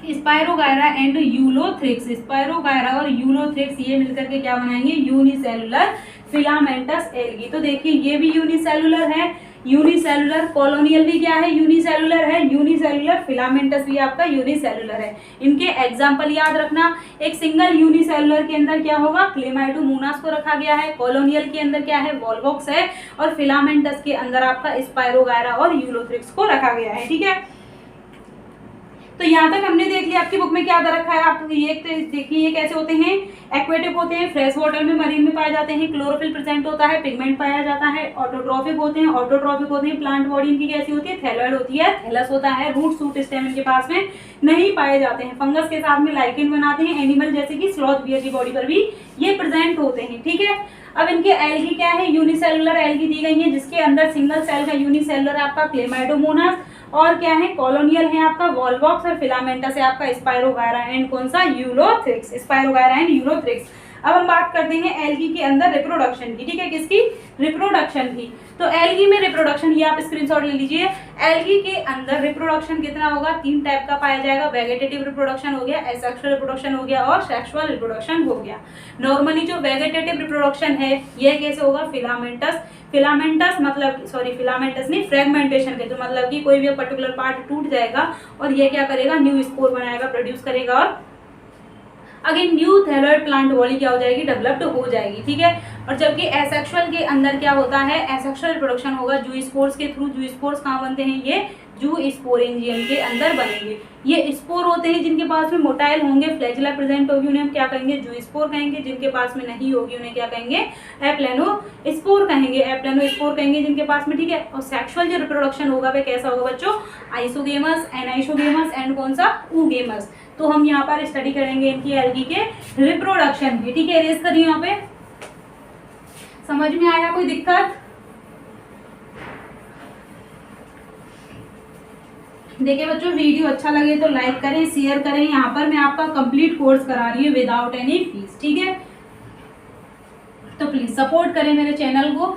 spirogyra and Ulothrix, spirogyra और यूलोथ्रिक्स ये मिलकर के क्या बनाएंगे, यूनिसेलुलर फिलामेंटस एल्गी। तो देखिए ये भी यूनिसेलुलर है, यूनिसेलुलर कॉलोनियल भी क्या है, यूनिसेलुलर है, यूनिसेलुलर फिलामेंटस भी आपका यूनिसेलुलर है। इनके एग्जाम्पल याद रखना, एक सिंगल यूनिसेलुलर के अंदर क्या होगा, क्लेमाइडोमोनास को रखा गया है, कॉलोनियल के अंदर क्या है, वॉलवॉक्स है, और फिलामेंटस के अंदर आपका स्पाइरोगायरा और यूलोथ्रिक्स को रखा गया है, ठीक है। तो यहाँ तक हमने देख लिया, आपकी बुक में क्या दे रखा है, आप ये देखिए ये कैसे होते हैं, एक्वेटिक होते हैं, फ्रेश वाटर में, मरीन में पाए जाते हैं, क्लोरोफिल प्रेजेंट होता है, पिगमेंट पाया जाता है, ऑटोट्रॉफिक होते हैं, ऑटोट्रॉफिक होते हैं, प्लांट बॉडी इनकी कैसी होती है, थैलॉइड होती है, थैलस होता है, रूट सूट स्टेम इनके पास में नहीं पाए जाते हैं, फंगस के साथ में लाइकेन बनाते हैं, एनिमल जैसे कि स्लॉथ बियर की बॉडी पर भी ये प्रेजेंट होते हैं, ठीक है। अब इनके एल्गी क्या है, यूनिसेलुलर एल्गी दी गई है, जिसके अंदर सिंगल सेल का यूनिसेलुलर आपका क्लेमाइडोमोनास, और क्या है कॉलोनियल है आपका वॉल्वॉक्स, और फिलामेंटस है आपका स्पाइरोगायरा एंड कौन सा यूलोथ्रिक्स, स्पाइरोगायरा एंड यूलोथ्रिक्स। अब हम बात करते हैं एल्गी के अंदर रिप्रोडक्शन की, ठीक है, किसकी, रिप्रोडक्शन की। तो एल्गी में रिप्रोडक्शन, ये आप स्क्रीनशॉट ले लीजिए, एल्गी के अंदर रिप्रोडक्शन कितना होगा, 3 टाइप का पाया जाएगा, वेगेटेटिव रिप्रोडक्शन हो गया, एसेक्सुअल रिप्रोडक्शन हो गया, और सेक्सुअल रिप्रोडक्शन हो गया। नॉर्मली जो वेगेटेटिव रिप्रोडक्शन है ये कैसे होगा, फिलामेंटस, फिलामेंटस मतलब सॉरी फिलामेंटस नहीं, फ्रेगमेंटेशन के, तो मतलब कि कोई भी पर्टिकुलर पार्ट टूट जाएगा और ये क्या करेगा, न्यू स्पोर बनाएगा, प्रोड्यूस करेगा, और again new thalloid plant body क्या हो जाएगी, डेवलप्ड हो जाएगी, ठीक है। और जबकि एसेक्सुअल के अंदर क्या होता है, एसेक्सुअल रिप्रोडक्शन होगा जूस्पोर्स के थ्रू। जूस्पोर्स कहाँ बनते हैं, ये जूस्पोरेंजियम के अंदर बनेंगे। ये स्पोर होते हैं जिनके पास में मोटाइल होंगे, फ्लैजिला प्रेजेंट होगी, उन्हें हम क्या कहेंगे, जूस्पोर कहेंगे। जिनके पास में नहीं होगी उन्हें क्या कहेंगे, एप्लेनोस्पोर कहेंगे, एप्लेनोस्पोर कहेंगे जिनके पास में, ठीक है। और सेक्सुअल जो रिप्रोडक्शन होगा वह कैसा होगा बच्चों, आइसोगेमस, एनाइसोगेमस एंड कौन सा, ऊगेमस। तो हम यहाँ पर स्टडी करेंगे इनकी एल्गी के रिप्रोडक्शन की, ठीक है। रेस करिए, यहाँ पे समझ में आया, कोई दिक्कत? देखिए बच्चों, वीडियो अच्छा लगे तो लाइक करें, शेयर करें। यहाँ पर मैं आपका कंप्लीट कोर्स करा रही हूँ विदाउट एनी फीस, ठीक है। तो प्लीज सपोर्ट करें मेरे चैनल को।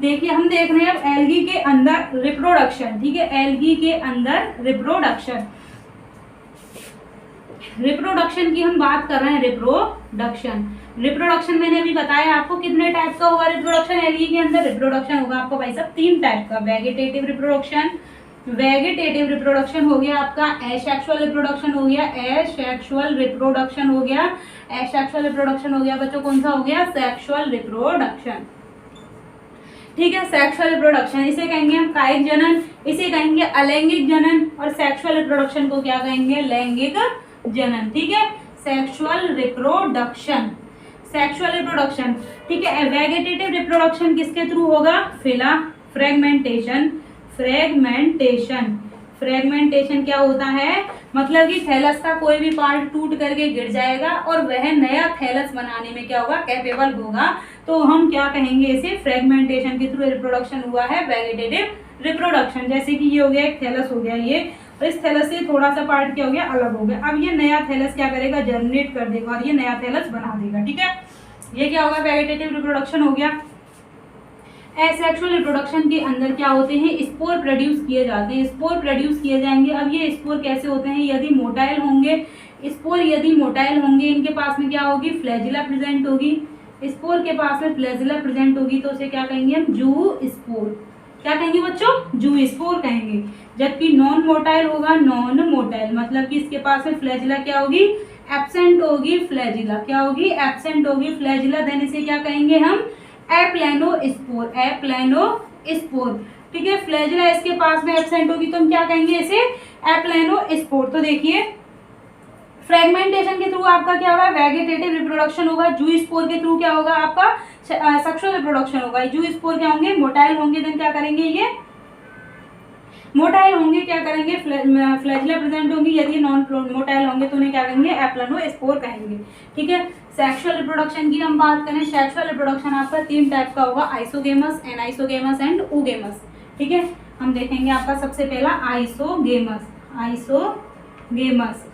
देखिए हम देख रहे हैं अब एल्गी के अंदर रिप्रोडक्शन, ठीक है, एल्गी के अंदर रिप्रोडक्शन, रिप्रोडक्शन की हम बात कर रहे हैं। रिप्रोडक्शन मैंने अभी बताया आपको कितने टाइप का होगा रिप्रोडक्शन एल्गी के अंदर। रिप्रोडक्शन होगा आपको भाई साहब 3 टाइप का, वेगेटेटिव रिप्रोडक्शन, वेगेटेटिव रिप्रोडक्शन हो गया आपका, एसेक्सुअल रिप्रोडक्शन हो गया, एसेक्सुअल रिप्रोडक्शन हो गया, एसेक्सुअल रिप्रोडक्शन हो गया बच्चों, कौन सा हो गया, सेक्सुअल रिप्रोडक्शन, ठीक है। सेक्सुअल रिप्रोडक्शन इसे कहेंगे हम कायिक जनन, इसे कहेंगे अलैंगिक जनन, और सेक्सुअल रिप्रोडक्शन को क्या कहेंगे, लैंगिक जनन, ठीक है। सेक्सुअल रिप्रोडक्शन, सेक्सुअल रिप्रोडक्शन, ठीक है। वेगेटेटिव रिप्रोडक्शन किसके थ्रू होगा, फ्रेगमेंटेशन, फ्रेगमेंटेशन, फ्रेगमेंटेशन क्या होता है, मतलब कि थैलस का कोई भी पार्ट टूट करके गिर जाएगा और वह नया थैलस बनाने में क्या होगा, कैपेबल होगा। तो हम क्या कहेंगे, इसे फ्रेगमेंटेशन के थ्रू रिप्रोडक्शन हुआ है, वेगेटेटिव रिप्रोडक्शन। जैसे कि ये हो गया एक थैलस हो गया ये, और इस थैलस से थोड़ा सा पार्ट क्या हो गया, अलग हो गया। अब ये नया थैलस क्या करेगा, जर्मिनेट कर देगा और ये नया थैलस बना देगा, ठीक है। ये क्या होगा, वेगेटेटिव रिप्रोडक्शन हो गया। एसेक्सुअल रिप्रोडक्शन के अंदर क्या होते हैं, स्पोर प्रोड्यूस किए जाते हैं, स्पोर प्रोड्यूस किए जाएंगे। अब ये स्पोर कैसे होते हैं, यदि मोटाइल होंगे स्पोर, यदि मोटाइल होंगे इनके पास में क्या होगी, फ्लैजिला प्रेजेंट होगी। स्पोर के पास में फ्लैजिला प्रेजेंट होगी तो उसे क्या कहेंगे हम, जू स्पोर, क्या कहेंगे बच्चों, जू स्पोर कहेंगे। जबकि नॉन मोटाइल होगा, नॉन मोटाइल मतलब कि इसके पास में फ्लैजिला क्या होगी, एब्सेंट होगी, फ्लैजिला क्या होगी, एब्सेंट होगी फ्लैजिला, देन इसे क्या कहेंगे हम, एप्लेनोस्पोर, एप्लेनोस्पोर, ठीक है। फ्लैजिला इसके पास में एब्सेंट होगी तो हम क्या कहेंगे, इसे एप्लेनोस्पोर। तो देखिए फ्रेगमेंटेशन के थ्रू आपका क्या होगा, वेगेटेटिव रिप्रोडक्शन होगा। जू स्पोर के थ्रू क्या होगा आपका, सेक्सुअल रिप्रोडक्शन होगा। जू स्पोर क्या होंगे, मोटाइल होंगे, देन क्या करेंगे, ये मोटाइल होंगे, क्या करेंगे, फ्लैजिला प्रेजेंट होंगी। यदि नॉन मोटाइल होंगे तो उन्हें क्या कहेंगे, एप्लेनोस्पोर कहेंगे, ठीक है। सेक्सुअल रिप्रोडक्शन की हम बात करें, सेक्सुअल रिप्रोडक्शन आपका 3 टाइप का होगा, आइसोगेमस, एनाइसोगेमस एंड ऊगेमस, ठीक है। हम देखेंगे आपका सबसे पहला आइसोगेमस, आइसोगेमस।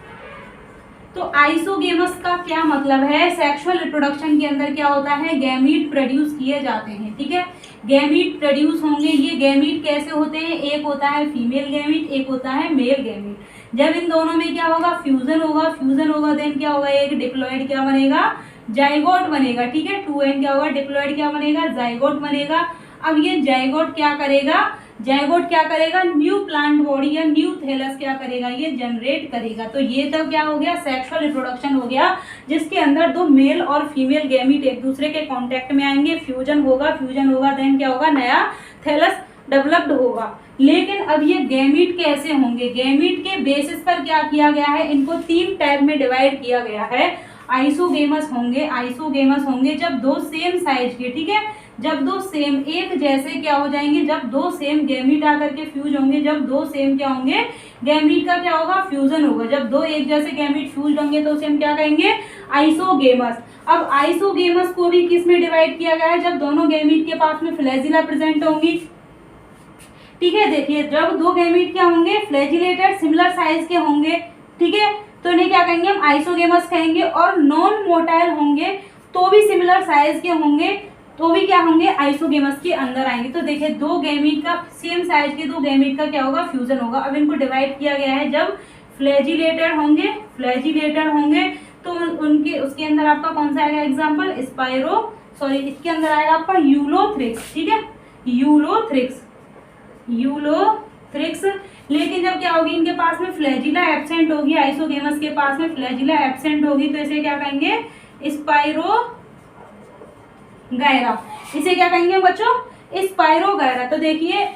तो आइसोगेमस का क्या मतलब है, सेक्सुअल रिप्रोडक्शन के अंदर क्या होता है, गैमीट प्रोड्यूस किए जाते हैं, ठीक है। गैमीट प्रोड्यूस होंगे, ये गैमीट कैसे होते हैं, एक होता है फीमेल गैमीट, एक होता है मेल गैमीट। जब इन दोनों में क्या होगा, फ्यूजन होगा, फ्यूजन होगा देन क्या होगा, एक डिप्लॉइड क्या बनेगा, जाइगोट बनेगा, ठीक है। 2n क्या होगा, डिप्लॉइड क्या बनेगा, जाइगोट बनेगा। अब ये जाइगोट क्या करेगा, जाइगोट क्या करेगा, न्यू प्लांट बॉडी या न्यू थैलस क्या करेगा, ये जनरेट करेगा। तो ये तो क्या हो गया, सेक्सुअल रिप्रोडक्शन हो गया, जिसके अंदर 2 मेल और फीमेल गैमीट एक दूसरे के कांटेक्ट में आएंगे, फ्यूजन होगा, देन क्या होगा, नया थैलस डेवलप्ड होगा। लेकिन अब ये गैमीट कैसे होंगे, गैमीट के बेसिस पर क्या किया गया है, इनको 3 टाइप में डिवाइड किया गया है। आइसोगेमस होंगे, आइसोगेमस होंगे जब दो सेम साइज के, ठीक है, जब दो सेम एक जैसे क्या हो जाएंगे, जब दो सेम गैमीट आकर के फ्यूज होंगे, जब दो सेम क्या होंगे, गैमीट का क्या होगा, फ्यूजन होगा। जब दो एक जैसे गैमीट फ्यूज होंगे तो उसे हम क्या कहेंगे, आइसोगेमस। अब आइसोगेमस को भी किस में डिवाइड किया गया है, जब दोनों गैमीट के पास में फ्लैजिला प्रेजेंट होंगी, ठीक है। देखिए जब दो गैमीट क्या होंगे, फ्लैजिलेटेड सिमिलर साइज के होंगे, ठीक है, तो इन्हें क्या कहेंगे हम, आइसोगेमस कहेंगे। और नॉन मोटाइल होंगे तो भी सिमिलर साइज के होंगे, तो भी क्या होंगे, आइसोगेमस के अंदर आएंगे। तो देखिए दो गैमीट का, सेम साइज के दो गैमीट का क्या होगा, फ्यूजन होगा। अब इनको डिवाइड किया गया है, जब फ्लैजिलेटेड होंगे, फ्लैजिलेटेड होंगे तो उनके उसके अंदर आपका कौन सा आएगा एग्जाम्पल, इसके अंदर आएगा आपका यूलोथ्रिक्स, ठीक है, यूलोथ्रिक्स, यूलोथ्रिक्स। लेकिन जब क्या होगी, इनके पास में फ्लैजिला एब्सेंट होगी, आइसोगेमस के पास में फ्लैजिला एब्सेंट होगी, तो इसे क्या कहेंगे, स्पाइरोगायरा। इसे क्या कहेंगे बच्चों, स्पाइरोगायरा। तो देखिए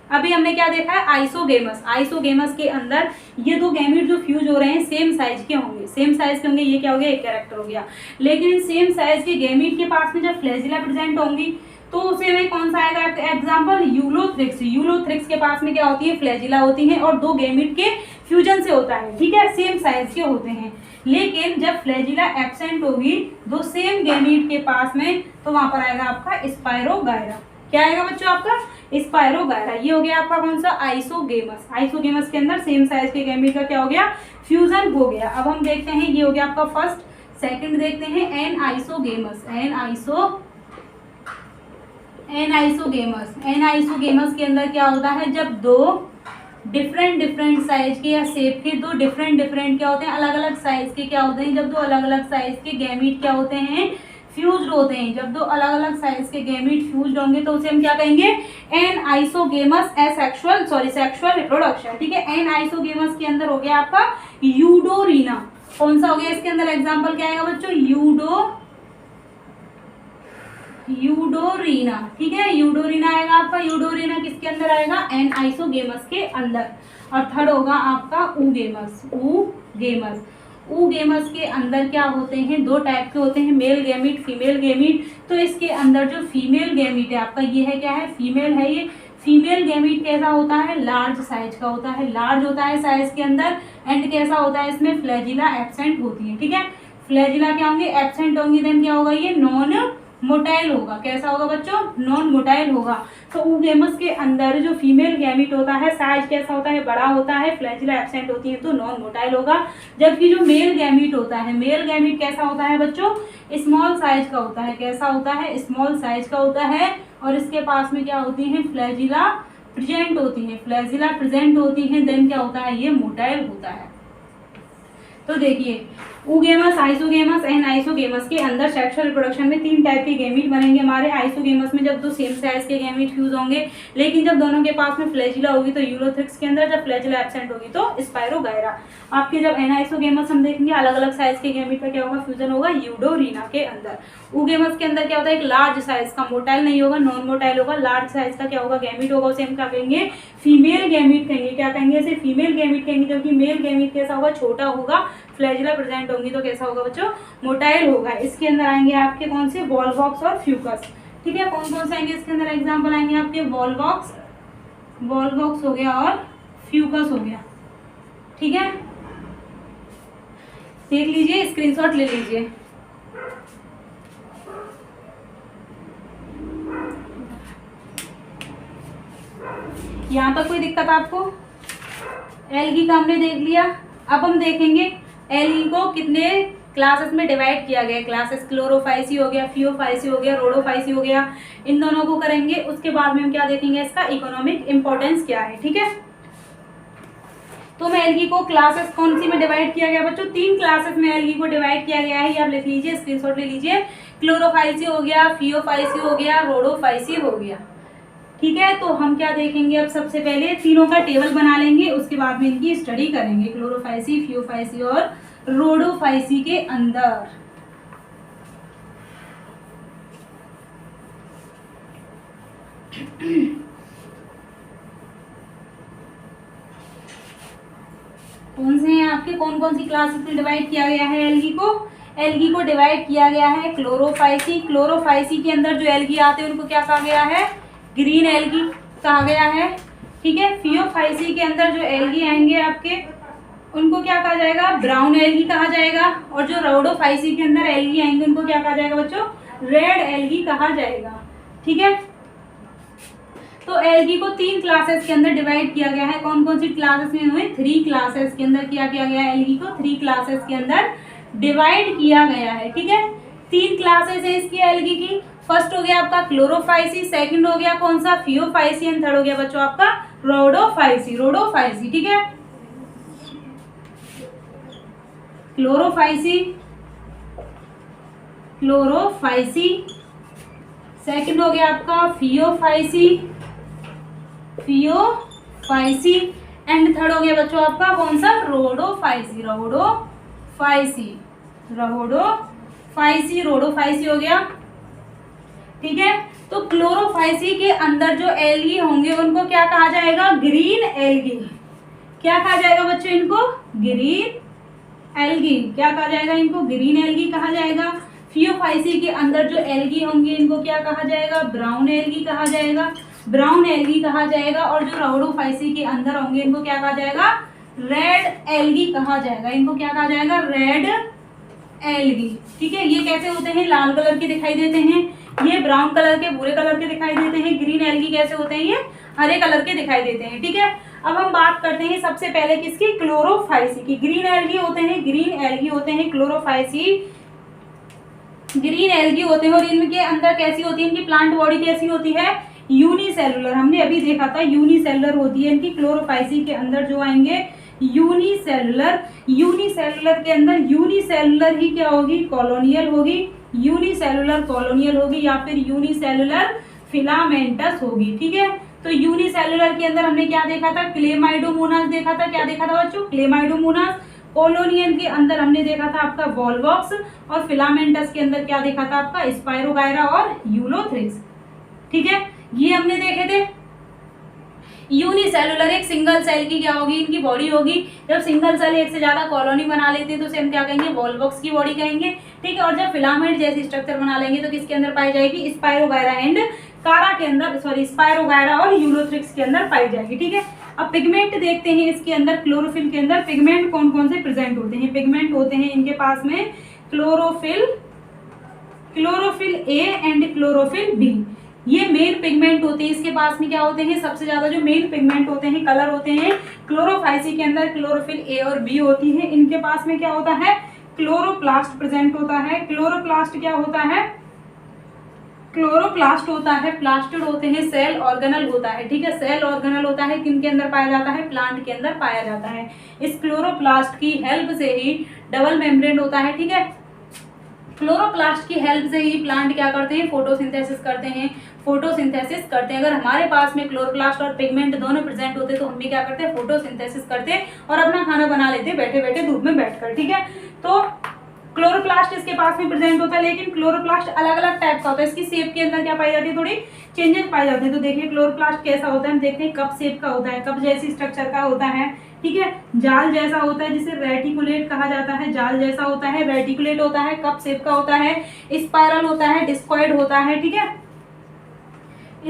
अभी हमने क्या देखा है, आइसोगेमस, आइसोगेमस के अंदर ये दो गैमीट जो फ्यूज हो रहे हैं सेम साइज के होंगे, सेम साइज के होंगे, ये क्या हो गया, एक कैरेक्टर हो गया। लेकिन इन सेम साइज के गैमीट के पास में जब फ्लैजिला प्रेजेंट होंगी तो उसे में कौन सा आएगा एग्जाम्पल, यूलोथ्रिक्स। यूलोथ्रिक्स के पास में क्या होती है, फ्लैजिला होती है और दो गैमीट के फ्यूजन से होता है, ठीक है, सेम साइज के होते हैं। लेकिन जब फ्लैजिला एब्सेंट होगी दो सेम गैमीट के पास में, तो वहां पर आएगा आपका स्पाइरोगायरा। क्या आएगा बच्चों, आपका स्पाइरोगायरा। ये हो गया आपका कौन सा, आइसोगेमस। आइसोगेमस के अंदर सेम साइज के गैमीट का क्या हो गया, फ्यूजन हो गया। अब हम देखते हैं, ये हो गया आपका फर्स्ट। सेकंड देखते हैं एन आइसोगेमस। एन आइसोगेमस के अंदर क्या होता है, जब दो डिफरेंट साइज के या शेप के, दो डिफरेंट क्या होते हैं, अलग अलग साइज के क्या होते हैं, जब दो अलग अलग साइज के गैमीट क्या होते हैं, फ्यूज्ड होते हैं। जब दो अलग अलग साइज के गैमीट फ्यूज्ड होंगे तो उसे हम क्या कहेंगे, एन आइसोगेमस सेक्सुअल रिप्रोडक्शन, ठीक है। एन आइसोगेमस के अंदर हो गया आपका यूडोरीना। कौन सा हो गया इसके अंदर एग्जाम्पल, क्या आएगा बच्चों, यूडोरीना, ठीक है, यूडोरीना आएगा आपका। यूडोरीना किसके अंदर आएगा, एन आइसोगेमस के अंदर। और थर्ड होगा आपका ऊगेमस के अंदर क्या होते हैं, दो टाइप के होते हैं, मेल गैमीट, फीमेल गैमीट। तो इसके अंदर जो फीमेल गैमीट है आपका, ये है क्या है, फीमेल है। ये फीमेल गैमीट कैसा होता है, लार्ज साइज का होता है, लार्ज होता है साइज के अंदर। एंड कैसा होता है, इसमें फ्लैजिला एब्सेंट होती है, ठीक है। फ्लैजिला क्या होंगे, एब्सेंट होंगी। देन क्या होगा, ये नॉन मोटाइल होगा। कैसा होगा बच्चों, नॉन मोटाइल होगा। तो ऊगेमस के अंदर जो फीमेल गैमीट होता है, साइज कैसा होता है, बड़ा होता है, फ्लैजिला एब्सेंट होती है तो नॉन मोटाइल होगा। जबकि जो मेल गैमीट होता है, मेल गैमीट कैसा होता है बच्चों, स्मॉल साइज का होता है। कैसा होता है, स्मॉल साइज का होता है। और इसके पास में क्या होती है, फ्लैजिला प्रेजेंट होती है, फ्लैजिला प्रेजेंट होती है। देन क्या होता है, ये मोटाइल होता है। तो देखिए ऊगेमस, आइसोगेमस एंड आइसोगेमस के अंदर सेक्सुअल रिप्रोडक्शन में 3 टाइप के गैमीट बनेंगे हमारे। आइसोगेमस में जब दो सेम साइज के गैमीट फ्यूज होंगे, लेकिन जब दोनों के पास में फ्लैजिला होगी तो यूलोथ्रिक्स के अंदर, जब फ्लैजिला एब्सेंट होगी तो स्पाइरोगायरा। आपके जब एनाइसोगेमस हम देखेंगे, अलग अलग साइज के गैमीट का क्या होगा, फ्यूजन होगा यूडोरीना के अंदर। ऊगेमस के अंदर क्या होता है, एक लार्ज साइज का, मोटाइल नहीं होगा, नॉन मोटाइल होगा, लार्ज साइज का क्या होगा, गैमीट होगा, उसे हम क्या कहेंगे, फीमेल गैमीट कहेंगे। क्या कहेंगे, इसे फीमेल गैमीट कहेंगे। जबकि मेल गैमीट कैसा होगा, छोटा होगा, फ्लैजिला प्रेजेंट होंगी तो कैसा होगा बच्चों, मोटाइल होगा। इसके अंदर आएंगे आपके कौन से, वॉल्वॉक्स और फ्यूकस, ठीक है। कौन कौन से आएंगे इसके अंदर एग्जाम्पल आएंगे आपके, वॉल्वॉक्स हो गया और फ्यूकस हो गया, ठीक है। देख लीजिए, स्क्रीनशॉट ले लीजिए। यहाँ तक कोई दिक्कत आपको, एल्गी का हमने देख लिया। अब हम देखेंगे एल्गी को कितने क्लासेस में डिवाइड किया गया। क्लासेस क्लोरोफाइसी हो गया, फियोफाइसी हो गया, रोडोफाइसी हो गया, इन दोनों को करेंगे। उसके बाद में हम क्या देखेंगे, इसका इकोनॉमिक इंपॉर्टेंस क्या है, ठीक है। तो मैं एल्गी को क्लासेस कौन सी में डिवाइड किया गया बच्चों, 3 क्लासेस में एल्गी को डिवाइड किया गया है। ये आप लिख लीजिए, स्क्रीनशॉट ले लीजिए। क्लोरोफाइसी हो गया, फियोफाइसी हो गया, रोडोफाइसी हो गया, ठीक है। तो हम क्या देखेंगे, अब सबसे पहले तीनों का टेबल बना लेंगे, उसके बाद में इनकी स्टडी करेंगे, क्लोरोफाइसी, फियोफाइसी और रोडोफाइसी के अंदर। कौन से हैं आपके, कौन कौन सी क्लासेस में डिवाइड किया गया है एल्गी को? एल्गी को डिवाइड किया गया है क्लोरोफाइसी। क्लोरोफाइसी के अंदर जो एल्गी आते हैं उनको क्या कहा गया है? ग्रीन एल्गी कहा गया है, ठीक है। फियोफाइसी के अंदर जो एल्गी आएंगे आपके उनको क्या कहा जाएगा? ब्राउन एल्गी कहा जाएगा। और जो रहोडोफाइसी के अंदर एल्गी आएंगे उनको क्या कहा जाएगा बच्चों? रेड एल्गी कहा जाएगा, ठीक है। तो एल्गी को 3 क्लासेस के अंदर डिवाइड किया गया है। कौन कौन सी क्लासेस में हुए? 3 क्लासेस के अंदर किया गया है एल्गी को, 3 क्लासेस के अंदर डिवाइड किया गया है, ठीक है। 3 क्लासेस है इसकी एल्गी की। फर्स्ट हो गया आपका क्लोरोफाइसी, सेकंड हो गया कौन सा? फियोफाइसी, एंड थर्ड हो गया बच्चों आपका रोडोफाइसी। रोडोफाइसी, ठीक है। क्लोरोफाइसी, क्लोरोफाइसी, सेकंड हो गया आपका फियोफाइसी, फियोफाइसी, एंड थर्ड हो गया बच्चों आपका कौन सा? रोडोफाइसी। रोडोफाइसी, रोडोफाइसी, रोडोफाइसी हो गया, ठीक है। तो क्लोरोफाइसी के अंदर जो एल्गी होंगे उनको क्या कहा जाएगा? Green algae. क्या कहा जाएगा बच्चों इनको? Green algae. क्या कहा जाएगा इनको? ग्रीन एल्गी कहा जाएगा। फियोफाइसी के अंदर जो एल्गी होंगे इनको क्या कहा जाएगा? ब्राउन एल्गी कहा जाएगा, ब्राउन एल्गी कहा जाएगा। और जो रोडोफाइसी के अंदर होंगे इनको क्या कहा जाएगा? रेड एल्गी कहा जाएगा। इनको क्या कहा जाएगा? रेड एल्गी, ठीक है। ये कैसे होते हैं? लाल कलर के दिखाई देते हैं, ये ब्राउन कलर के, भूरे कलर के दिखाई देते हैं। ग्रीन एल्गी कैसे होते हैं? ये हरे कलर के दिखाई देते हैं, ठीक है। अब हम बात करते हैं सबसे पहले किसकी? क्लोरोफाइसी की। ग्रीन एल्गी होते हैं, ग्रीन एल्गी होते हैं क्लोरोफाइसी, ग्रीन एल्गी होते हैं। और इनके अंदर कैसी होती है? इनकी प्लांट बॉडी कैसी होती है? यूनिसेलुलर। हमने अभी देखा था यूनिसेलुलर होती है इनकी। क्लोरोफाइसी के अंदर जो आएंगे यूनिसेलुलर, यूनिसेलुलर के अंदर यूनिसेलुलर ही क्या होगी? कॉलोनियल होगी, यूनिसेलुलर कॉलोनियल होगी, या फिर यूनिसेलुलर फिलामेंटस होगी, ठीक है। तो यूनिसेलुलर के अंदर हमने क्या देखा था? क्लेमाइडोमोनास देखा था। क्या देखा था बच्चों? क्लेमाइडोमोनास। कॉलोनियल के अंदर हमने देखा था आपका वॉल्वॉक्स, और फिलामेंटस के अंदर क्या देखा था आपका? स्पाइरोगायरा और यूलोथ्रिक्स, ठीक है। ये हमने देखे थे। यूनिसेलुलर एक सिंगल सेल की क्या होगी? इनकी बॉडी होगी। जब सिंगल सेल एक से ज्यादा कॉलोनी बना लेते हैं तो उसे हम क्या कहेंगे? वॉल्वॉक्स की बॉडी कहेंगे, ठीक है। और जब फिलामेंट जैसी स्ट्रक्चर बना लेंगे तो किसके अंदर पाई जाएगी? स्पाइरोगायरा एंड कारा के अंदर, सॉरी स्पाइरोगायरा और यूलोथ्रिक्स के अंदर पाई जाएगी, ठीक है। अब पिगमेंट देखते हैं इसके अंदर। क्लोरोफिल के अंदर पिगमेंट कौन कौन से प्रेजेंट होते हैं? पिगमेंट होते हैं इनके पास में chlorophyll, chlorophyll A and chlorophyll B. ये मेन पिगमेंट होते हैं इसके पास में। क्या होते हैं? सबसे ज्यादा जो मेन पिगमेंट होते हैं, कलर होते हैं, क्लोरोफाइसी के अंदर क्लोरोफिल ए और बी होती है। इनके पास में क्या होता है? क्लोरोप्लास्ट प्रेजेंट होता है। क्लोरोप्लास्ट क्या होता है? क्लोरोप्लास्ट होता है, प्लास्टिड होते हैं, सेल ऑर्गेनल होता है, ठीक है। सेल ऑर्गेनल होता है, किन के अंदर पाया जाता है? प्लांट के अंदर पाया जाता है। इस क्लोरोप्लास्ट की हेल्प से ही डबल मेम्ब्रेन होता है, ठीक है। क्लोरोप्लास्ट की हेल्प से ही प्लांट क्या करते हैं? फोटोसिंथेसिस करते हैं, फोटोसिंथेसिस करते हैं। अगर हमारे पास में क्लोरोप्लास्ट और पिगमेंट दोनों प्रेजेंट होते तो हम भी क्या करते हैं? फोटोसिंथेसिस करते और अपना खाना बना लेते बैठे बैठे धूप में बैठकर, ठीक है। तो क्लोरोप्लास्ट इसके पास में प्रेजेंट होता है, लेकिन क्लोरोप्लास्ट अलग अलग टाइप का होता है। इसकी शेप के अंदर क्या पाई जाती है? थोड़ी चेंजेस पाए जाते हैं। तो देखिए क्लोरोप्लास्ट कैसा होता है, हम देखते हैं कप शेप का होता है, कप जैसी स्ट्रक्चर का होता है, ठीक है। जाल जैसा होता है जिसे रेटिकुलेट कहा जाता है, जाल जैसा होता है, रेटिकुलेट होता है, कप शेप का होता है, स्पाइरल होता है, डिस्कॉइड होता है, ठीक है।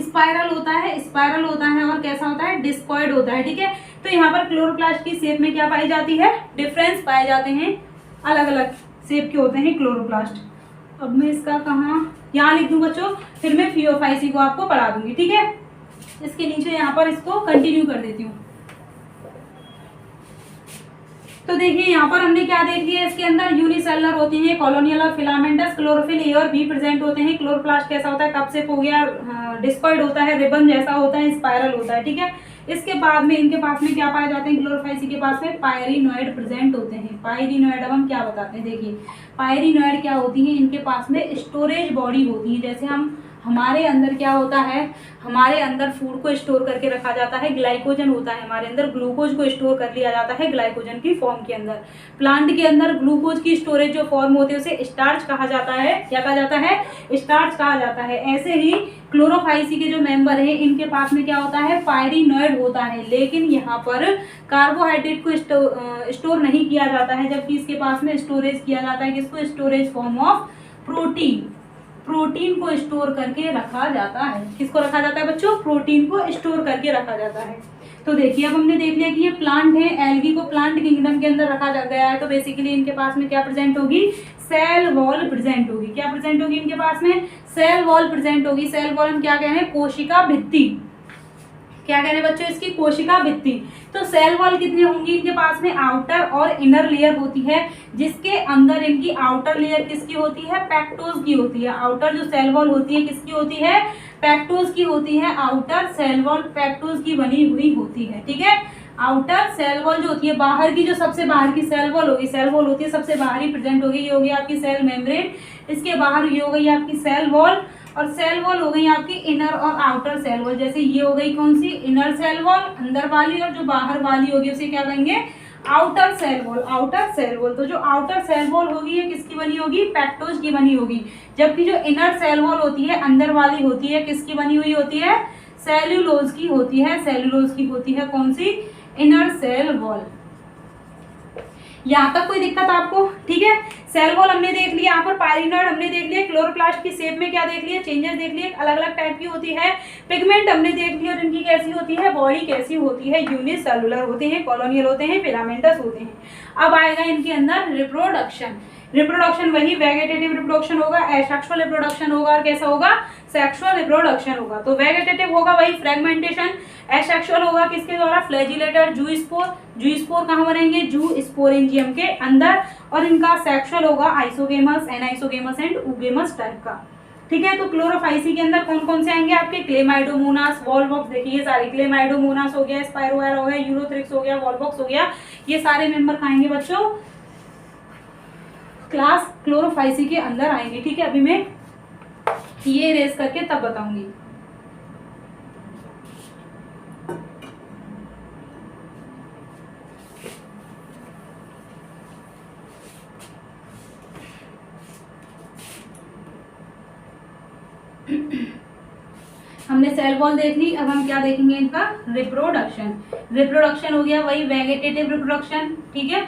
स्पाइरल होता है, स्पाइरल होता है, और कैसा होता है? डिस्कॉइड होता है, ठीक है। तो यहाँ पर क्लोरोप्लास्ट की शेप में क्या पाई जाती है? डिफरेंस पाए जाते हैं, अलग अलग शेप के होते हैं क्लोरोप्लास्ट। अब मैं इसका कहाँ यहाँ लिख दूँ बच्चों, फिर मैं फियोफाइसी को आपको पढ़ा दूंगी, ठीक है। इसके नीचे यहाँ पर इसको कंटिन्यू कर देती हूँ। तो देखिए यहाँ पर हमने क्या देख लिया, इसके अंदर यूनिसेलुलर होती है, कॉलोनियल और फिलामेंटस। क्लोरोफिल ए और बी प्रेजेंट होते हैं। क्लोरोप्लास्ट कैसा होता है? कप शेप हो गया, डिस्कॉइड होता है, रिबन जैसा होता है, स्पाइरल होता है, ठीक है। इसके बाद में इनके पास में क्या पाए जाते हैं? क्लोरोफाइसी के पास में पायरिनोइड प्रेजेंट होते हैं। पायरिनोइड अब हम क्या बताते हैं, देखिए पायरिनोइड क्या होती है? इनके पास में स्टोरेज बॉडी होती है। जैसे हम हमारे अंदर क्या होता है, हमारे अंदर फूड को स्टोर करके रखा जाता है, ग्लाइकोजन होता है हमारे अंदर, ग्लूकोज को स्टोर कर लिया जाता है ग्लाइकोजन की फॉर्म के अंदर। प्लांट के अंदर ग्लूकोज की स्टोरेज जो फॉर्म होती है उसे स्टार्च कहा जाता है। क्या कहा जाता है? स्टार्च कहा जाता है। ऐसे ही क्लोरोफाइसी के जो मेंबर है इनके पास में क्या होता है, पायरिनॉइड होता है, लेकिन यहाँ पर कार्बोहाइड्रेट को स्टोर नहीं किया जाता है, जबकि इसके पास में स्टोरेज किया जाता है किसको, storage form of protein. Protein को स्टोर करके रखा जाता है। किसको रखा जाता है बच्चों? प्रोटीन को स्टोर करके रखा जाता है। तो देखिए अब हमने देख लिया कि ये प्लांट है, एल्गी को प्लांट किंगडम के अंदर रखा गया है। तो बेसिकली इनके पास में क्या प्रेजेंट होगी, सेल वॉल प्रेजेंट होगी। क्या प्रेजेंट होगी इनके पास में? सेल वॉल प्रेजेंट होगी। सेल वॉल हम क्या कह रहे हैं, कोशिका भित्ति। क्या कह रहे हैं बच्चों, इसकी कोशिका भित्ति। तो सेल वॉल कितनी होंगी इनके पास में, आउटर और इनर लेयर होती है, जिसके अंदर इनकी आउटर लेयर किसकी होती है, पैक्टोज की होती है। आउटर जो सेल वॉल होती है किसकी होती है, पैक्टोज की होती है। आउटर सेल वॉल पैक्टोज की बनी हुई होती है, ठीक है। आउटर सेल वॉल जो होती है, बाहर की जो सबसे बाहर की सेल वॉल होगी, सेल वॉल होती है सबसे बाहरी प्रेजेंट होगी, ये होगी आपकी सेल मेम्ब्रेन। इसके बाहर ये हो गई आपकी सेल वॉल, और सेल वॉल हो गई आपकी इनर और आउटर सेल वॉल। जैसे ये हो गई कौन सी, इनर सेल वॉल अंदर वाली, और जो बाहर वाली होगी उसे क्या कहेंगे, outer cell wall. Outer cell wall, तो जो आउटर सेल वॉल होगी ये किसकी बनी होगी, पैक्टोज की बनी होगी। जबकि जो इनर सेल वॉल होती है, अंदर वाली होती है, किसकी बनी हुई होती है, सेल्यूलोज की होती है। सेल्यूलोज की होती है कौन सी, इनर सेल वॉल। यहाँ तक कोई दिक्कत आपको, ठीक है। सेल वॉल हमने देख लिया, यहाँ पर पायरिनॉइड हमने देख लिया, क्लोरोप्लास्ट की शेप में क्या देख लिया, चेंजेस देख लिए, अलग अलग टाइप की होती है। पिगमेंट हमने देख लिया, जिनकी कैसी होती है, बॉडी कैसी होती है, यूनिसेलुलर होते हैं, कॉलोनियल होते हैं, फिलामेंटस होते हैं। अब आएगा इनके अंदर रिप्रोडक्शन। रिप्रोडक्शन वही वेगेटेटिव रिप्रोडक्शन होगा, एसेक्सुअल रिप्रोडक्शन होगा, और कैसा होगा, सेक्सुअल रिप्रोडक्शन होगा। तो वेगेटेटिव होगा वही फ्रेगमेंटेशन, एसेक्सुअल होगा किसके द्वारा, फ्लैजिलेटर, जूस्पोर। जूस्पोर कहाँ बनेंगे, जू स्पोरेंजियम के अंदर। और इनका सेक्सुअल होगा isogamous, anisogamous and oogamous type का, ठीक है। तो क्लोरोफाइसी के अंदर कौन कौन से आएंगे आपके, क्लेमाइडोमोनास, वॉलवॉक्स, देखिए सारे क्लेमाइडोमोनास हो गया, स्पाइरोगायरा हो गया, यूरोथ्रिक्स हो गया, वॉलवॉक्स हो गया, ये सारे मेंबर आएंगे बच्चों क्लास क्लोरोफाइसी के अंदर आएंगे, ठीक है। अभी मैं ये रेस करके तब बताऊंगी। हमने सेल वॉल देख ली, अब हम क्या देखेंगे, इनका रिप्रोडक्शन। रिप्रोडक्शन हो गया वही वेगेटेटिव रिप्रोडक्शन, ठीक है।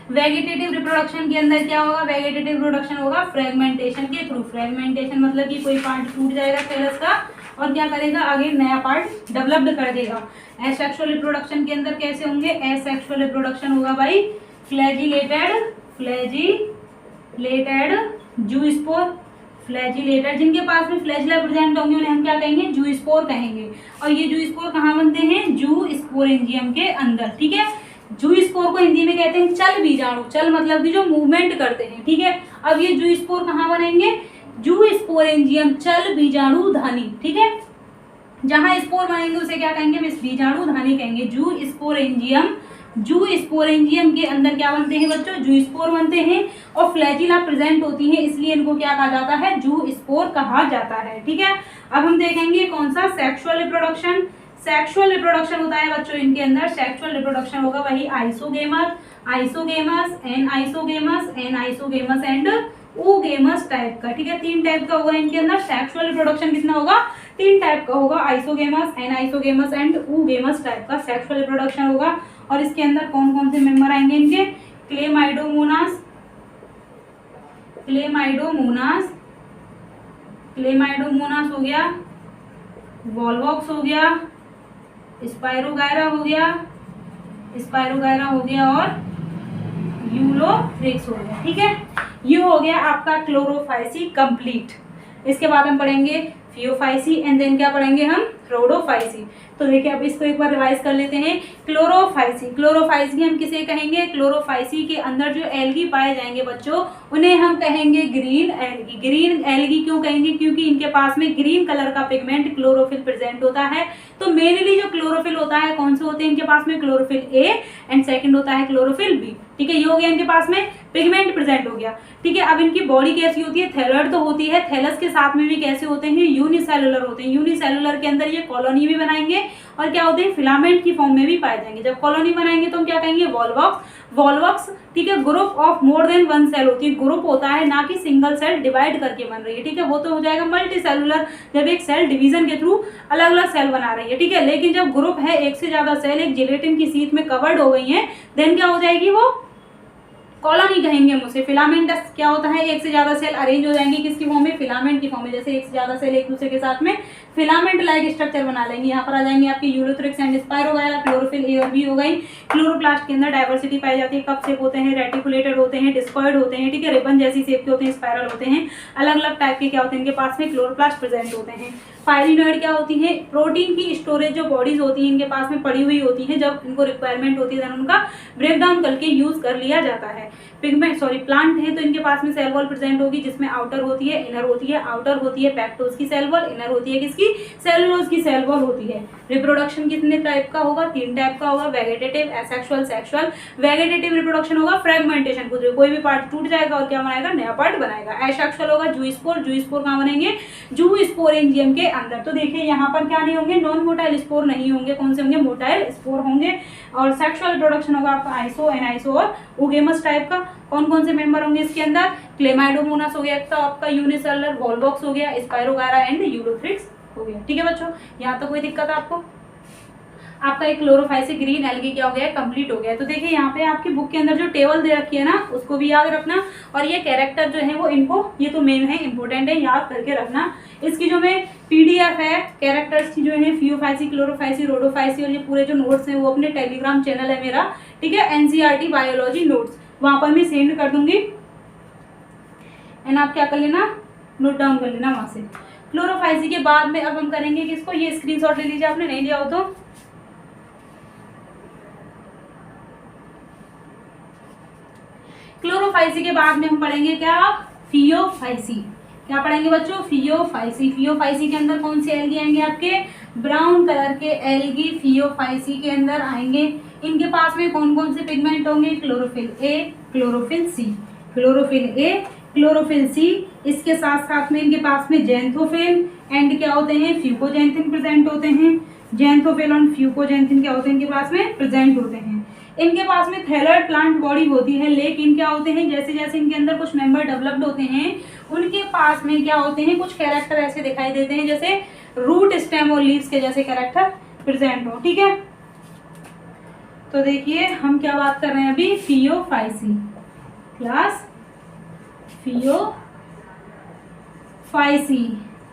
वेगेटेटिव रिप्रोडक्शन के अंदर क्या होगा, वेगेटेटिव रिप्रोडक्शन होगा फ्रेगमेंटेशन के थ्रू। फ्रेगमेंटेशन मतलब कि कोई पार्ट टूट जाएगा कैलस का, और क्या करेगा, आगे नया पार्ट डेवलप्ड कर देगा। एसेक्सुअल रिप्रोडक्शन के अंदर कैसे होंगे, एसेक्सुअल रिप्रोडक्शन होगा भाई फ्लैजिलेटेड जूस्पोर। फ्लैजिलेटेड, जिनके पास में फ्लैजिला प्रेजेंट होंगे उन्हें हम क्या कहेंगे, जूस्पोर कहेंगे। और ये जूस्पोर कहाँ बनते हैं, जू स्पोरेंजियम के अंदर, ठीक है। जूस्पोर को हिंदी में कहते हैं चल बीजाणु। चल मतलब कि जो मूवमेंट करते हैं, ठीक है। अब ये जूस्पोर कहाँ बनेंगे, जू स्पोरेंजियम, चल बीजाणु धानी, ठीक है। जहां स्पोर बनेंगे उसे क्या कहेंगे, बीजाणु धानी कहेंगे। जू स्पोरेंजियम के अंदर क्या बनते हैं बच्चों, जू स्पोर बनते हैं, और फ्लैजिला प्रेजेंट होती है, इसलिए इनको क्या कहा जाता है, जू स्पोर कहा जाता है, ठीक है। अब हम देखेंगे कौन सा, सेक्सुअल रिप्रोडक्शन। सेक्सुअल रिप्रोडक्शन होता है बच्चों इनके अंदर, सेक्सुअल रिप्रोडक्शन होगा वही isogamous, anisogamous and oogamous type का, ठीक है। 3 टाइप का होगा इनके अंदर। सेक्सुअल रिप्रोडक्शन कितना होगा, 3 टाइप का होगा, isogamous, anisogamous and oogamous type का सेक्सुअल रिप्रोडक्शन होगा। और इसके अंदर कौन कौन से मेंबर आएंगे इनके, क्लेमाइडोमोनास हो गया, वॉलवॉक्स हो गया, स्पाइरोगायरा हो गया, और यूलोथ्रिक्स हो गया, ठीक है। ये हो गया आपका क्लोरोफाइसी कंप्लीट। इसके बाद हम पढ़ेंगे फियोफाइसी, एंड देन क्या पढ़ेंगे हम, रोडोफाइसी। तो देखिए अब इसको एक बार रिवाइज कर लेते हैं। क्लोरोफाइसी हम किसे कहेंगे, क्लोरोफाइसी के अंदर जो एल्गी पाए जाएंगे बच्चों उन्हें हम कहेंगे ग्रीन एल्गी। ग्रीन एल्गी क्यों कहेंगे, क्योंकि इनके पास में ग्रीन कलर का पिगमेंट क्लोरोफिल प्रेजेंट होता है। तो मेनली जो क्लोरोफिल होता है कौन से होते हैं इनके पास में, क्लोरोफिल ए, एंड सेकेंड होता है क्लोरोफिल बी, ठीक है। ये हो गया इनके पास में पिगमेंट प्रेजेंट हो गया, ठीक है। अब इनकी बॉडी कैसी होती है, थैलॉइड तो होती है, थैलस के साथ में भी कैसे होते हैं, यूनिसेलुलर होते हैं। यूनिसेलुलर के अंदर ये कॉलोनी भी बनाएंगे और क्या होते हैं, फिलामेंट की फॉर्म में भी पाए जाएंगे। जब कॉलोनी बनाएंगे तो हम क्या कहेंगे, वॉल्वॉक्स। वॉल्वॉक्स, ठीक है, group of more than one cell होती है, ग्रुप होता है, ना कि सिंगल सेल डिवाइड करके बन रही है, ठीक है। वो तो हो जाएगा मल्टी सेलुलर, जब एक सेल डिवीजन के थ्रू अलग अलग सेल बना रही है, ठीक है। लेकिन जब ग्रुप है, एक से ज्यादा सेल एक जिलेटिन की शीट में कवर्ड हो गई है, देन क्या हो जाएगी, वो कॉलोनी कहेंगे हम उसे। फिलामेंटस क्या होता है, एक से ज्यादा सेल अरेंज हो जाएंगे किसकी फॉर्म में, फिलामेंट की फॉर्म में। जैसे एक से ज्यादा सेल एक दूसरे के साथ में फिलामेंट लाइक स्ट्रक्चर बना लेंगे। यहाँ पर आ जाएंगे आपके यूरोथ्रिक्स एंड स्पाइरो वगैरह, क्लोरोफिल ए और बी हो गई। क्लोरोप्लास्ट के अंदर डाइवर्सिटी पाई जाती है, कप शेप होते हैं, रेटिकुलेटेड होते हैं, डिस्कॉइड होते हैं, ठीक है, रिबन जैसी शेप के होते हैं, स्पाइरल होते हैं, अलग अलग टाइप के क्या होते हैं इनके पास में, क्लोरोप्लास्ट प्रेजेंट होते हैं। फाइलिनोइड क्या होती है, प्रोटीन की स्टोरेज जो बॉडीज होती है इनके पास में पड़ी हुई होती है, जब इनको रिक्वायरमेंट होती है उनका ब्रेक डाउन करके यूज कर लिया जाता है। पिगमेंट प्लांट है तो इनके पास में सेल वॉल प्रेजेंट होगी, जिसमें आउटर होती है, इनर होती है। आउटर होती है पेप्टोज की सेल वॉल, इनर होती है किसकी, सेलुलोज की सेल वॉल होती है। रिप्रोडक्शन कितने टाइप का होगा, 3 टाइप का होगा, वेगेटेटिव, एसेक्सुअल, सेक्सुअल। वेगेटेटिव रिप्रोडक्शन होगा फ्रेगमेंटेशन, कोई भी पार्ट टूट जाएगा और क्या बनाएगा, नया पार्ट बनाएगा। एसेक्सुअल होगा जूस्पोर, जूस्पोर कहाँ बनेंगे, जूस्पोरेंजियम के अंदर। तो देखिए यहाँ पर क्या नहीं होंगे, नॉन मोटाइल स्पोर नहीं होंगे, कौन से होंगे, मोटाइल स्पोर होंगे। और सेक्सुअल रिप्रोडक्शन होगा आपका आइसो, एनाइसो और ओगेमस टाइप का। कौन कौन से मेंबर होंगे इसके अंदर, क्लेमाइडोमोनास हो गया तो आपका, यूनिसेलुलर, वॉल्वॉक्स हो गया, स्पाइरोगारा एंड यूरोथ्रिक्स हो गया, ठीक है बच्चों। यहाँ तो कोई दिक्कत है आपको, आपका एक क्लोरोफाइसिक ग्रीन एल्गी क्या हो गया, कंप्लीट हो गया। तो देखिए यहाँ पे आपकी बुक के अंदर जो टेबल दे रखी है ना, उसको भी याद रखना। और ये कैरेक्टर जो है वो इनको, ये तो मेन है, इंपॉर्टेंट है, याद करके रखना। इसकी जो मैं पीडीएफ है कैरेक्टर्स की जो है, फियोफाइसी, क्लोरोफाइसी, रोडोफाइसी, और ये पूरे जो नोट्स हैं वो अपने टेलीग्राम चैनल है मेरा, ठीक है, एनसीईआरटी बायोलॉजी नोट्स, वहां पर मैं सेंड कर दूंगी। एंड आप क्या कर लेना, नोट डाउन कर लेना वहां से। क्लोरोफाइसी के बाद में अब हम करेंगे किसको, ये स्क्रीनशॉट ले लीजिए, आपने नहीं लिया हो तो। क्लोरोफाइसी के बाद में हम पढ़ेंगे क्या, फियोफाइसी। क्या पढ़ेंगे बच्चों, फियोफाइसी। फियोफाइसी के अंदर कौन से एल्गी आएंगे आपके, ब्राउन कलर के एल्गी फियोफाइसी के अंदर आएंगे। इनके पास में कौन कौन से पिगमेंट होंगे, chlorophyll A, chlorophyll C, chlorophyll A, chlorophyll C. इसके साथ साथ में इनके पास में जेंथोफिल एंड क्या होते हैं, फ्यूकोजेंथिन प्रेजेंट होते हैं। जेंथोफिल और फ्यूकोजेंथिन क्या होते हैं इनके पास में, प्रेजेंट होते हैं। इनके पास में थैलॉइड प्लांट बॉडी होती है, लेकिन क्या होते हैं, जैसे जैसे इनके अंदर कुछ मेंबर डेवलप्ड होते हैं, उनके पास में क्या होते हैं, कुछ कैरेक्टर ऐसे दिखाई देते हैं जैसे रूट, स्टेम और लीव्स के जैसे कैरेक्टर प्रेजेंट हो, ठीक है। तो देखिए हम क्या बात कर रहे हैं अभी, फियोफाइसी, क्लास फियोफाइसी,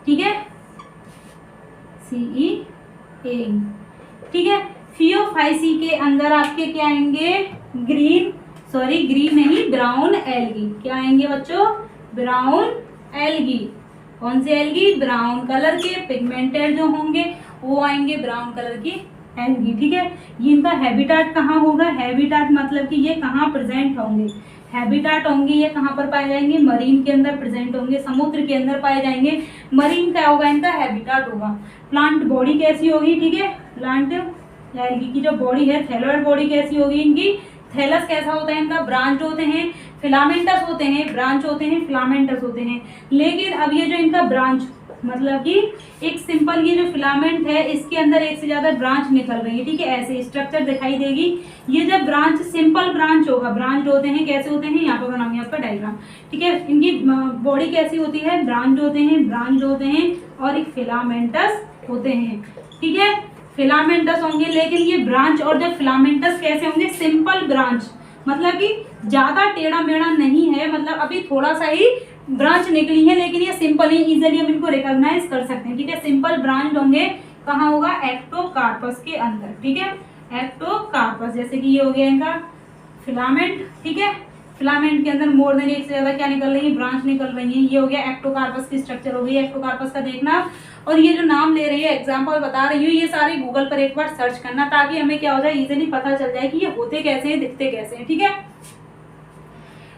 ठीक है, CEA, ठीक है। फियोफाइसी के अंदर आपके क्या आएंगे, ग्रीन नहीं, ब्राउन एल्गी। क्या आएंगे बच्चों, ब्राउन एल्गी। कौन से एल्गी, ब्राउन कलर के, पिगमेंटेड जो होंगे वो आएंगे ब्राउन कलर की एल्गी, ठीक है। ये इनका हैबिटाट कहाँ होगा, हैबिटाट मतलब कि ये कहाँ प्रेजेंट होंगे, हैबिटाट होंगे ये कहाँ पर पाए जाएंगे, मरीन के अंदर प्रेजेंट होंगे, समुद्र के अंदर पाए जाएंगे। मरीन क्या होगा, इनका हैबिटाट होगा। प्लांट बॉडी कैसी होगी, ठीक है, प्लांट एल्गी की जो बॉडी है, थैलॉइड बॉडी कैसी होगी इनकी, थैलस कैसा होता है इनका, ब्रांच होते हैं, फिलामेंटस होते हैं, ब्रांच होते हैं, फिलामेंटस होते हैं। लेकिन अब ये जो इनका ब्रांच मतलब कि एक सिंपल ये जो फिलामेंट है, इसके अंदर एक से ज्यादा ब्रांच निकल रही है, ठीक है, ऐसे स्ट्रक्चर दिखाई देगी। ये जब ब्रांच, सिंपल ब्रांच होगा, ब्रांच होते हैं, कैसे होते हैं, यहाँ पर बनाऊंगी आपका डायग्राम, ठीक है। इनकी बॉडी कैसी होती है, ब्रांच होते हैं और एक फिलामेंटस होते हैं, ठीक है, फिलामेंटस होंगे। लेकिन ये ब्रांच और जब फिलामेंटस कैसे होंगे, सिंपल ब्रांच, मतलब कि ज्यादा टेढ़ा मेढ़ा नहीं है, मतलब अभी थोड़ा सा ही ब्रांच निकली है, लेकिन ये सिंपल ही, इजीली हम इनको रिकॉग्नाइज कर सकते हैं, ठीक है। सिंपल ब्रांच होंगे, कहाँ होगा, एक्टोकार्पस के अंदर, ठीक है, एक्टोकार्पस। जैसे कि ये हो गया इनका फिलामेंट, ठीक है, फिलामेंट के अंदर मोर देन एक से ज्यादा क्या निकल रही है, ब्रांच निकल रही है। ये हो गया एक्टोकार्पस की स्ट्रक्चर हो गई, एक्टोकार्पस का देखना। और ये जो नाम ले रही है, एग्जाम्पल बता रही हूँ, ये सारे गूगल पर एक बार सर्च करना, ताकि हमें क्या हो जाए, इजीली पता चल जाए कि ये होते कैसे हैं, दिखते कैसे हैं, ठीक है।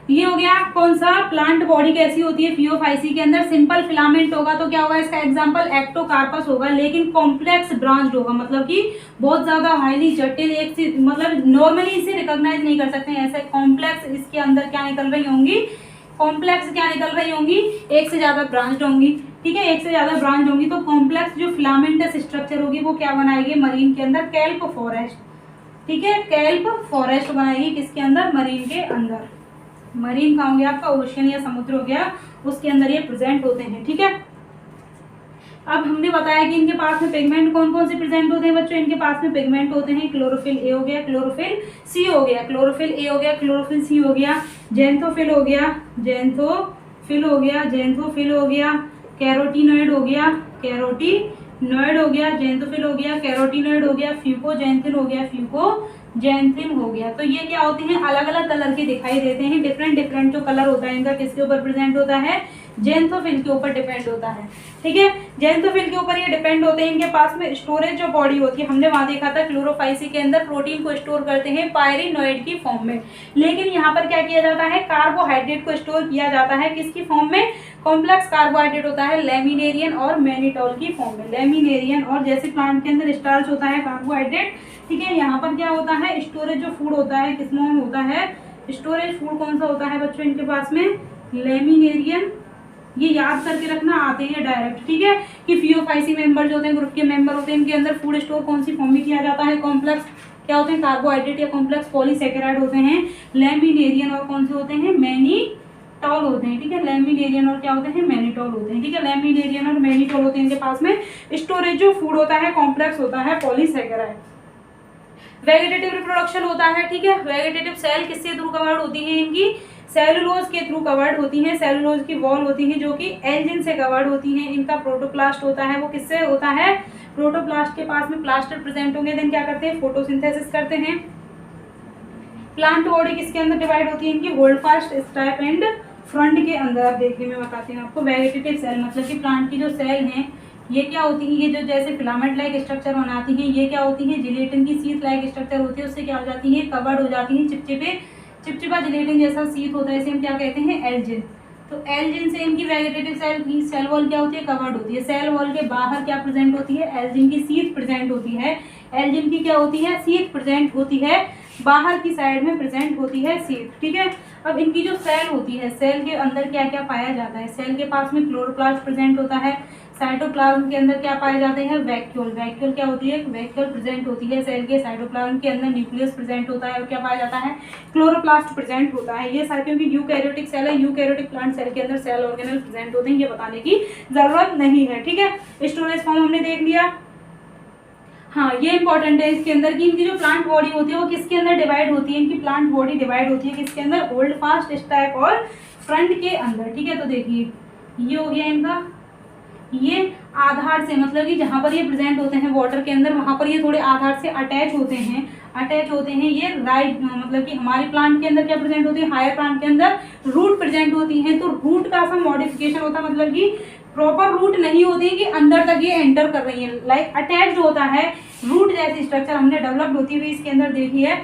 ये हो गया कौन सा, प्लांट बॉडी कैसी होती है फियोफाइसी के अंदर, सिंपल फिलामेंट होगा तो क्या होगा इसका एग्जांपल एक्टोकार्पस होगा, लेकिन कॉम्प्लेक्स ब्रांच होगा, मतलब कि बहुत ज्यादा हाईली जटिल, एक से मतलब नॉर्मली इसे रिकॉग्नाइज नहीं कर सकते हैं ऐसे, कॉम्प्लेक्स इसके अंदर क्या निकल रही होंगी, कॉम्प्लेक्स क्या निकल रही होंगी, एक से ज्यादा ब्रांच होंगी, ठीक है, एक से ज्यादा ब्रांच होंगी तो कॉम्प्लेक्स जो फिलामेंटस स्ट्रक्चर होगी वो क्या बनाएगी मरीन के अंदर, कैल्प फॉरेस्ट, ठीक है, कैल्प फॉरेस्ट बनाएगी किसके अंदर, मरीन के अंदर। मरीन कहाँ हो गया आपका, ओशियन या समुद्र हो गया, उसके अंदर ये प्रेजेंट होते हैं, ठीक है। अब हमने बताया कि इनके पास में पिगमेंट कौन कौन से प्रेजेंट होते हैं बच्चों, इनके पास में पिगमेंट होते हैं, क्लोरोफिल ए हो गया, क्लोरोफिल सी हो गया, क्लोरोफिल ए हो गया, क्लोरोफिल सी हो गया, जेंथोफिल हो गया, जेंथोफिल हो गया, जेंथोफिल हो गया, कैरोटीनॉइड हो गया, कैरोटीनॉइड हो गया, जेंथोफिल हो गया, कैरोटीनॉइड हो गया, फ्यूकोजेंथिन हो गया, फ्यूकोजेंथिन हो गया। तो ये क्या होती हैं, अलग अलग कलर के दिखाई देते हैं, डिफरेंट डिफरेंट जो कलर होता है इनका किसके ऊपर प्रेजेंट होता है, जेंथोफिल के ऊपर डिपेंड होता है, ठीक है, जेंथोफिल के ऊपर ये डिपेंड होते हैं। इनके पास में स्टोरेज जो बॉडी होती है, हमने वहां देखा था क्लोरोफाइसी के अंदर प्रोटीन को स्टोर करते हैं पायरिनोइड की फॉर्म में, लेकिन यहाँ पर क्या किया जाता है, कार्बोहाइड्रेट को स्टोर किया जाता है किसकी फॉर्म में, कॉम्प्लेक्स कार्बोहाइड्रेट होता है लेमिनेरियन और मैनिटोल की फॉर्म में, लेमिनेरियन और जैसे प्लांट के अंदर स्टार्च होता है कार्बोहाइड्रेट, ठीक है, यहाँ पर क्या होता है स्टोरेज जो फूड होता है किस में होता है, स्टोरेज फूड कौन सा होता है बच्चों इनके पास में, लेमिनेरियन, ये याद करके रखना आते हैं डायरेक्ट, ठीक है, कि फियोफाइसी मेंबर जो होते हैं ग्रुप के मेंबर होते हैं, इनके अंदर फूड स्टोर कौन सी फॉर्म में किया जाता है, कॉम्प्लेक्स क्या होते हैं कार्बोहाइड्रेट या कॉम्प्लेक्स पॉलीसेकेराइड होते हैं, लेमिनेरियन और कौन से होते हैं मैनीटॉल होते हैं, ठीक है, लेमिनेरियन और क्या होते हैं मैनीटॉल होते हैं, ठीक है, लेमिनेरियन और मैनीटॉल होते हैं इनके पास में। स्टोरेज जो फूड होता है कॉम्प्लेक्स होता है पॉलीसेकेराइड। वेजिटेटिव रिप्रोडक्शन होता है, ठीक है, वेजिटेटिव सेल किससे थ्रू कवर्ड होती है, इनकी सेलुलोज के थ्रू कवर्ड होती हैं, सेलुलोज की वॉल होती है जो कि एल्जिन से कवर्ड होती हैं। इनका प्रोटोप्लास्ट होता है वो किससे होता है, प्रोटोप्लास्ट के पास में प्लास्टर प्रेजेंट होंगे, देन क्या करते हैं फोटोसिंथेसिस करते हैं। प्लांट बॉडी किसके अंदर डिवाइड होती है इनकी, होल्डफास्ट, स्टाइप एंड फ्रंट के अंदर। देखिए मैं बताती हूँ आपको, वेजिटेटिव सेल मतलब कि प्लांट की जो सेल हैं ये क्या होती है, ये जो जैसे फिलामेंट लाइक स्ट्रक्चर बनाती हैं, ये क्या होती है जिलेटिन की सीथ लाइक स्ट्रक्चर होती है, उससे क्या हो जाती है कवर्ड हो जाती है, चिपचिपा जिलेटिन जैसा सीथ होता है, इसे हम क्या कहते हैं एल्जिन। तो एल्जिन से इनकी वेजिटेटिव सेल की सेल वॉल क्या होती है कवर्ड होती है। सेल वॉल के बाहर क्या प्रेजेंट होती है, एल्जिन की सीथ प्रेजेंट होती है, एल्जिन की क्या होती है सीथ प्रेजेंट होती है, बाहर की साइड में प्रेजेंट होती है सीथ, ठीक है। अब इनकी जो सेल होती है, सेल के अंदर क्या क्या पाया जाता है, सेल के पास में क्लोरोप्लास्ट प्रेजेंट होता है, साइटोप्लाज्म के अंदर क्या पाए जाते हैं वैक्यूल, वैक्यूल क्या होती है वैक्यूल प्रेजेंट होती है सेल के, साइटोप्लाज्म के अंदर न्यूक्लियस प्रेजेंट होता है और क्या पाया जाता है क्लोरोप्लास्ट प्रेजेंट होता है। ये सारे क्योंकि यूकैरियोटिक सेल है, यूकैरियोटिक प्लांट सेल के अंदर सेल ऑर्गेनल प्रेजेंट होते हैं, ये बताने की जरूरत नहीं है, ठीक है। स्टोरेज फॉर्म हमने देख लिया। हाँ ये इंपॉर्टेंट है इसके अंदर कि इनकी जो प्लांट बॉडी होती है वो किसके अंदर डिवाइड होती है, इनकी प्लांट बॉडी डिवाइड होती है किसके अंदर, होल्ड फास्ट, स्टैक और फ्रंट के अंदर, ठीक है। तो देखिए ये हो गया इनका, ये आधार से मतलब कि जहाँ पर ये प्रेजेंट होते हैं वाटर के अंदर वहाँ पर ये थोड़े आधार से अटैच होते हैं, ये राइट मतलब कि हमारे प्लांट के अंदर क्या प्रेजेंट होती है, हायर प्लांट के अंदर रूट प्रेजेंट होती हैं, तो रूट का सम मॉडिफिकेशन होता है, मतलब कि प्रॉपर रूट नहीं होती है कि अंदर तक ये एंटर कर रही है, लाइक अटैच्ड होता है, रूट जैसी स्ट्रक्चर हमने डेवलप्ड होती हुई इसके अंदर देखी है,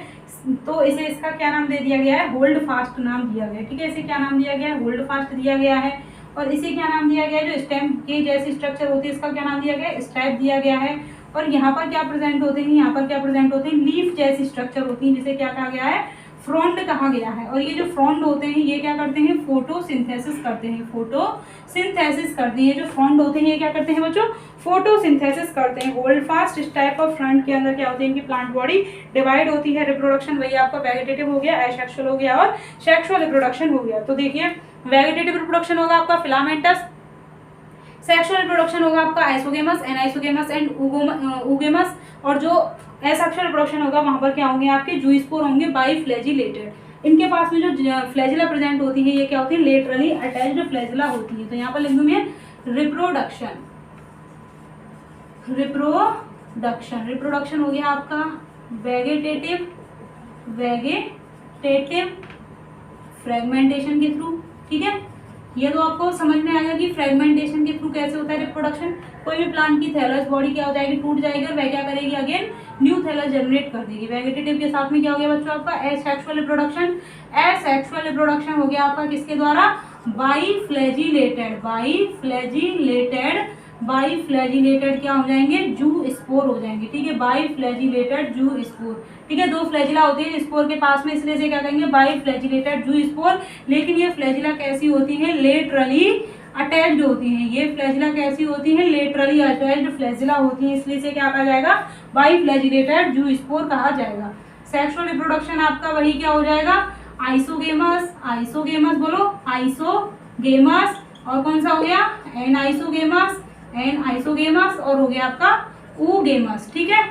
तो इसे इसका क्या नाम दे दिया गया है, होल्ड फास्ट नाम दिया गया है, ठीक है। इसे क्या नाम दिया गया है, होल्ड फास्ट दिया गया है। और इसे क्या नाम दिया गया है, जो स्टेम के जैसी स्ट्रक्चर होती है इसका क्या नाम दिया गया है, स्ट्रैप दिया गया है। और यहाँ पर क्या प्रेजेंट होते हैं, यहाँ पर क्या प्रेजेंट होते हैं, लीफ जैसी स्ट्रक्चर होती है जिसे क्या कहा गया है, फ्रॉन्ड कहा गया है। और ये जो फ्रॉन्ड होते हैं ये क्या करते हैं, फोटोसिंथेसिस करते हैं, फोटोसिंथेसिस करते हैं। ये जो फ्रॉन्ड होते हैं ये क्या करते हैं बच्चों, फोटोसिंथेसिस करते हैं। Hold fast type of front के अंदर क्या होती है, इनकी प्लांट बॉडी डिवाइड होती है। रिप्रोडक्शन वही आपका वेजिटेटिव हो गया, एसेक्सुअल हो गया और सेक्सुअल रिप्रोडक्शन हो गया। तो देखिए वेजिटेटिव रिप्रोडक्शन होगा आपका फिलामेंटस, सेक्सुअल रिप्रोडक्शन होगा आपका आइसोगेमस, एनाइसोगेमस एंड उगेमस, और जो एसेक्सुअल रिप्रोडक्शन होगा वहां पर क्या होंगे आपके जूस्पोर होंगे बाइफ्लैजिलेटेड। इनके पास में जो फ्लैजिला प्रेजेंट होती है ये क्या होती है, लेटरली अटैच्ड फ्लैजिला होती है। तो यहाँ पर लिख दूं मैं रिप्रोडक्शन, रिप्रोडक्शन हो गया आपका वेजिटेटिव, फ्रेगमेंटेशन के थ्रू, ठीक है। ये तो आपको समझ में आएगा कि फ्रेगमेंटेशन के थ्रू कैसे होता है रिप्रोडक्शन। कोई भी प्लांट की थैलस बॉडी क्या हो जाएगी, टूट जाएगी और वह क्या करेगी, अगेन न्यू थैलस जनरेट कर देगी। वेजिटेटिव के साथ में क्या हो गया बच्चों आपका एसेक्सुअल रिप्रोडक्शन। एसेक्सुअल रिप्रोडक्शन हो गया आपका किसके द्वारा, बाइफ्लैजिलेटेड। बाइफ्लैजिलेटेड क्या हो जाएंगे, जू स्पोर हो जाएंगे, ठीक है, बाइफ्लैजिलेटेड जू स्पोर, ठीक है। दो फ्लैजिला होती है स्पोर के पास में, इसलिए से क्या कहेंगे बाइफ्लैजिलेटेड जू स्पोर। लेकिन ये फ्लैजिला कैसी होती है, लेटरली अटैच्ड होती हैं। ये फ्लैजिला कैसी होती है, लेटरली अटैच्ड फ्लैजिला होती हैं, इसलिए से क्या कहा जाएगा बाइफ्लैजिलेटेड जू स्पोर कहा जाएगा। सेक्सुअल रिप्रोडक्शन आपका वही क्या हो जाएगा, आइसोगेमस। आइसोगेमस बोलो, आइसोगेमस। और कौन सा हो गया, एनाइसोगेमस, एनाइसोगेमस। और हो गया आपका oogemus, ठीक है।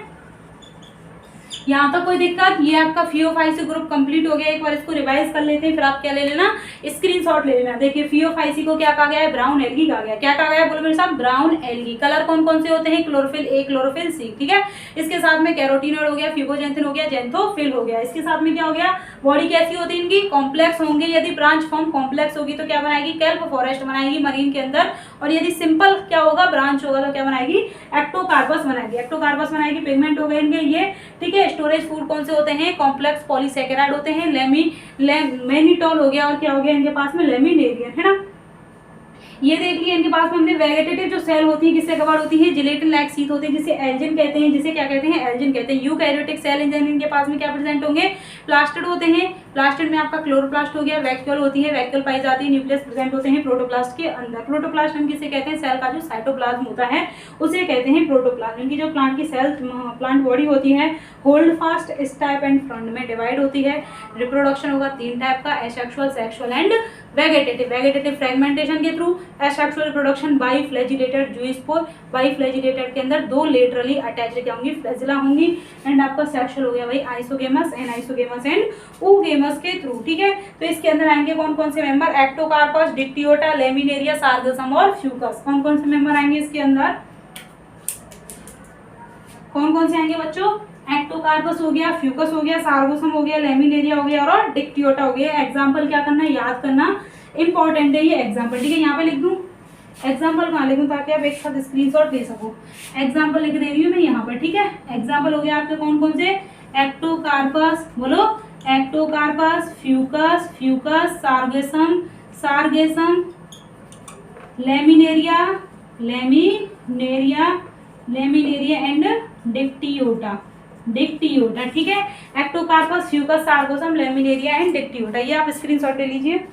यहाँ तक कोई दिक्कत, ये आपका फियोफाइसी ग्रुप कंप्लीट हो गया। एक बार इसको रिवाइज कर लेते हैं, फिर आप क्या ले लेना, स्क्रीनशॉट ले लेना। देखिए फियोफाइसी को क्या कहा गया है, ब्राउन एल्गी कहा गया। क्या कहा गया है बोलो मेरे साथ, ब्राउन एल्गी। कलर कौन कौन से होते हैं, क्लोरोफिल ए, क्लोरोफिल सी, ठीक है। इसके साथ में कैरोटीनॉइड हो गया, फ्यूगोजेंथिन हो गया, जेंथोफिल हो गया। इसके साथ में क्या हो गया, बॉडी कैसी होती है इनकी, कॉम्प्लेक्स होंगे। यदि ब्रांच फॉर्म कॉम्प्लेक्स होगी तो क्या बनाएगी, कैल्प फॉरेस्ट बनाएगी मरीन के अंदर। और यदि सिंपल क्या होगा, ब्रांच होगा तो क्या बनाएगी, एक्टोकार्पस बनाएगी। एक्टोकार्पस बनाएगी, पिगमेंट हो गए इनके ये, ठीक है। स्टोरेज फूड कौन से होते हैं, कॉम्प्लेक्स पॉलीसैकेराइड होते हैं। मैनिटोल हो गया, और क्या हो गया इनके पास में, लेमिनेरियन, है ना। ये देख लिया इनके पास में हमने। वेजिटेटिव जो सेल होती है किससे कवर्ड होती है, जिलेटिन लाइक शीट होती है, जिसे एल्जिन कहते हैं, जिसे क्या कहते हैं, एल्जिन कहते हैं। यूकैरियोटिक सेल इनके पास में क्या प्रेजेंट होंगे, प्लास्टिड होते हैं। प्लास्टिड में आपका क्लोरोप्लास्ट हो गया, वैक्यूल होती है, वैक्यूल पाई जाती है, न्यूक्लियस प्रेजेंट होते हैं प्रोटोप्लास्ट के अंदर। प्रोटोप्लास्ट हम किसे कहते हैं, सेल का जो साइटोप्लाज्म होता है उसे कहते हैं प्रोटोप्लाज्म। इनकी जो प्लांट की सेल प्लांट बॉडी होती है hold fast, stipe and front में डिवाइड होती है। रिप्रोडक्शन होगा 3 टाइप का, asexual, sexual and vegetative. Vegetative fragmentation के थ्रू, एसेक्सुअल रिप्रोडक्शन बाइफ्लैजिलेटेड जूस्पोर। बाइफ्लैजिलेटेड के अंदर 2 लेटरली अटैच्ड क्या होंगी, फ्लैजिला होंगी। एंड आपका सेक्सुअल हो गया भाई आइसोगेमस, एनाइसोगेमस एंड oogemus के थ्रू, ठीक है। तो इसके अंदर आएंगे कौन कौन से मेंबर, एक्टोकार्पस, डिक्टियोटा, लेमिनेरिया, सार्गसम और फ्यूकस। कौन कौन से मेंबर आएंगे इसके अंदर, कौन कौन से आएंगे बच्चों, एक्टोकार्पस हो गया, फ्यूकस हो गया, सार्गोसम हो गया, लेमिनेरिया हो गया और डिक्टियोटा हो गया। एग्जाम्पल क्या करना है, याद करना इंपॉर्टेंट है ये एग्जाम्पल, ठीक है। यहाँ पे लिख दूं, एग्जाम्पल कहाँ लिखूं ताकि आप एक साथ स्क्रीनशॉट ले सको। एग्जाम्पल लिख रही हूँ मैं यहाँ पर, ठीक है। एग्जाम्पल हो गया आपके कौन कौन से, एक्टोकार्पस बोलो, Ectocarpus, Fucus, Fucus, Sargassum, Sargassum, Laminaria, Laminaria, Laminaria and Dictyota, Dictyota, ठीक है। Ectocarpus, Fucus, Sargassum, Laminaria and Dictyota. ये आप स्क्रीनशॉट ले लीजिए।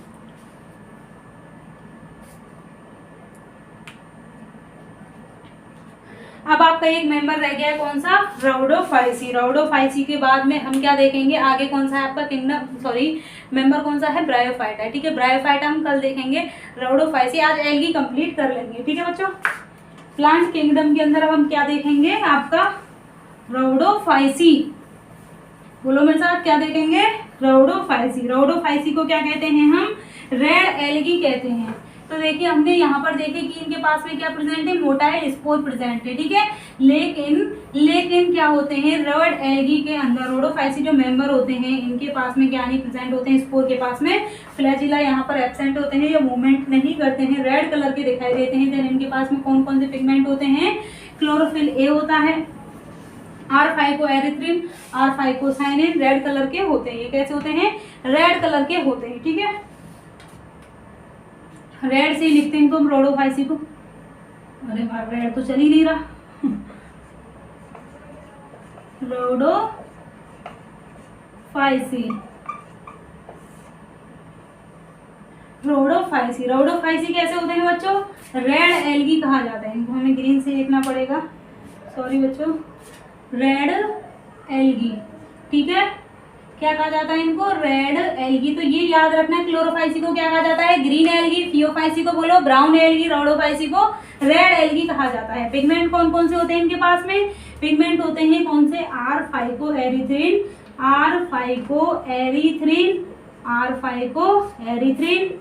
अब आपका एक मेंबर रह गया है कौन सा, राउडोफाइसी। राउडोफाइसी के बाद में हम क्या देखेंगे आगे, कौन सा है आपका किंगडम, सॉरी मेंबर कौन सा है, ब्रायोफाइटा है, ठीक है। ब्रायोफाइटा हम कल देखेंगे। राउडोफाइसी आज एल्गी कंप्लीट कर लेंगे, ठीक है बच्चों। प्लांट किंगडम के अंदर अब हम क्या देखेंगे, आपका राउडोफाइसी। बोलो मेरे साथ, क्या देखेंगे, राउडोफाइसी। राउडोफाइसी को क्या कहते हैं हम, रेड एल्गी कहते हैं। तो देखिए हमने यहाँ पर देखे कि इनके पास में क्या प्रेजेंट है, मोटाइल स्पोर प्रेजेंट है, ठीक है। लेकिन क्या होते हैं, रेड एल्गी के अंदर राउडोफाइसी जो मेंबर होते हैं इनके पास में क्या नहीं प्रेजेंट होते हैं, स्पोर के पास में फ्लैजिला यहाँ पर एब्सेंट होते हैं, ये मूवमेंट नहीं करते हैं, रेड कलर के दिखाई देते हैं। देन इनके पास में कौन कौन से पिगमेंट होते हैं, क्लोरोफिल ए होता है, R phycoerythrin, R phycocyanin, red colour के होते हैं। ये कैसे होते हैं, रेड कलर के होते हैं, ठीक है। रेड से ही लिखते हैं तुम राउडोफाइसी को। अरे वाह, रेड तो चल ही नहीं रहा। राउडोफाइसी, राउडोफाइसी, राउडोफाइसी कैसे होते हैं बच्चों, रेड एल्गी कहा जाता है इनको। हमें ग्रीन से लिखना पड़ेगा, सॉरी बच्चों, रेड एल्गी, ठीक है। क्या कहा जाता है इनको, रेड एल्गी। तो ये याद रखना है, क्लोरोफाइसी को क्या कहा जाता है, ग्रीन एल्गी, फियोफाइसी को बोलो ब्राउन एल्गी, राउडोफाइसी को रेड एल्गी कहा जाता है। पिगमेंट कौन कौन से होते हैं इनके पास में, पिगमेंट होते हैं कौन से, R phycoerythrin, R phycoerythrin, R phycoerythrin,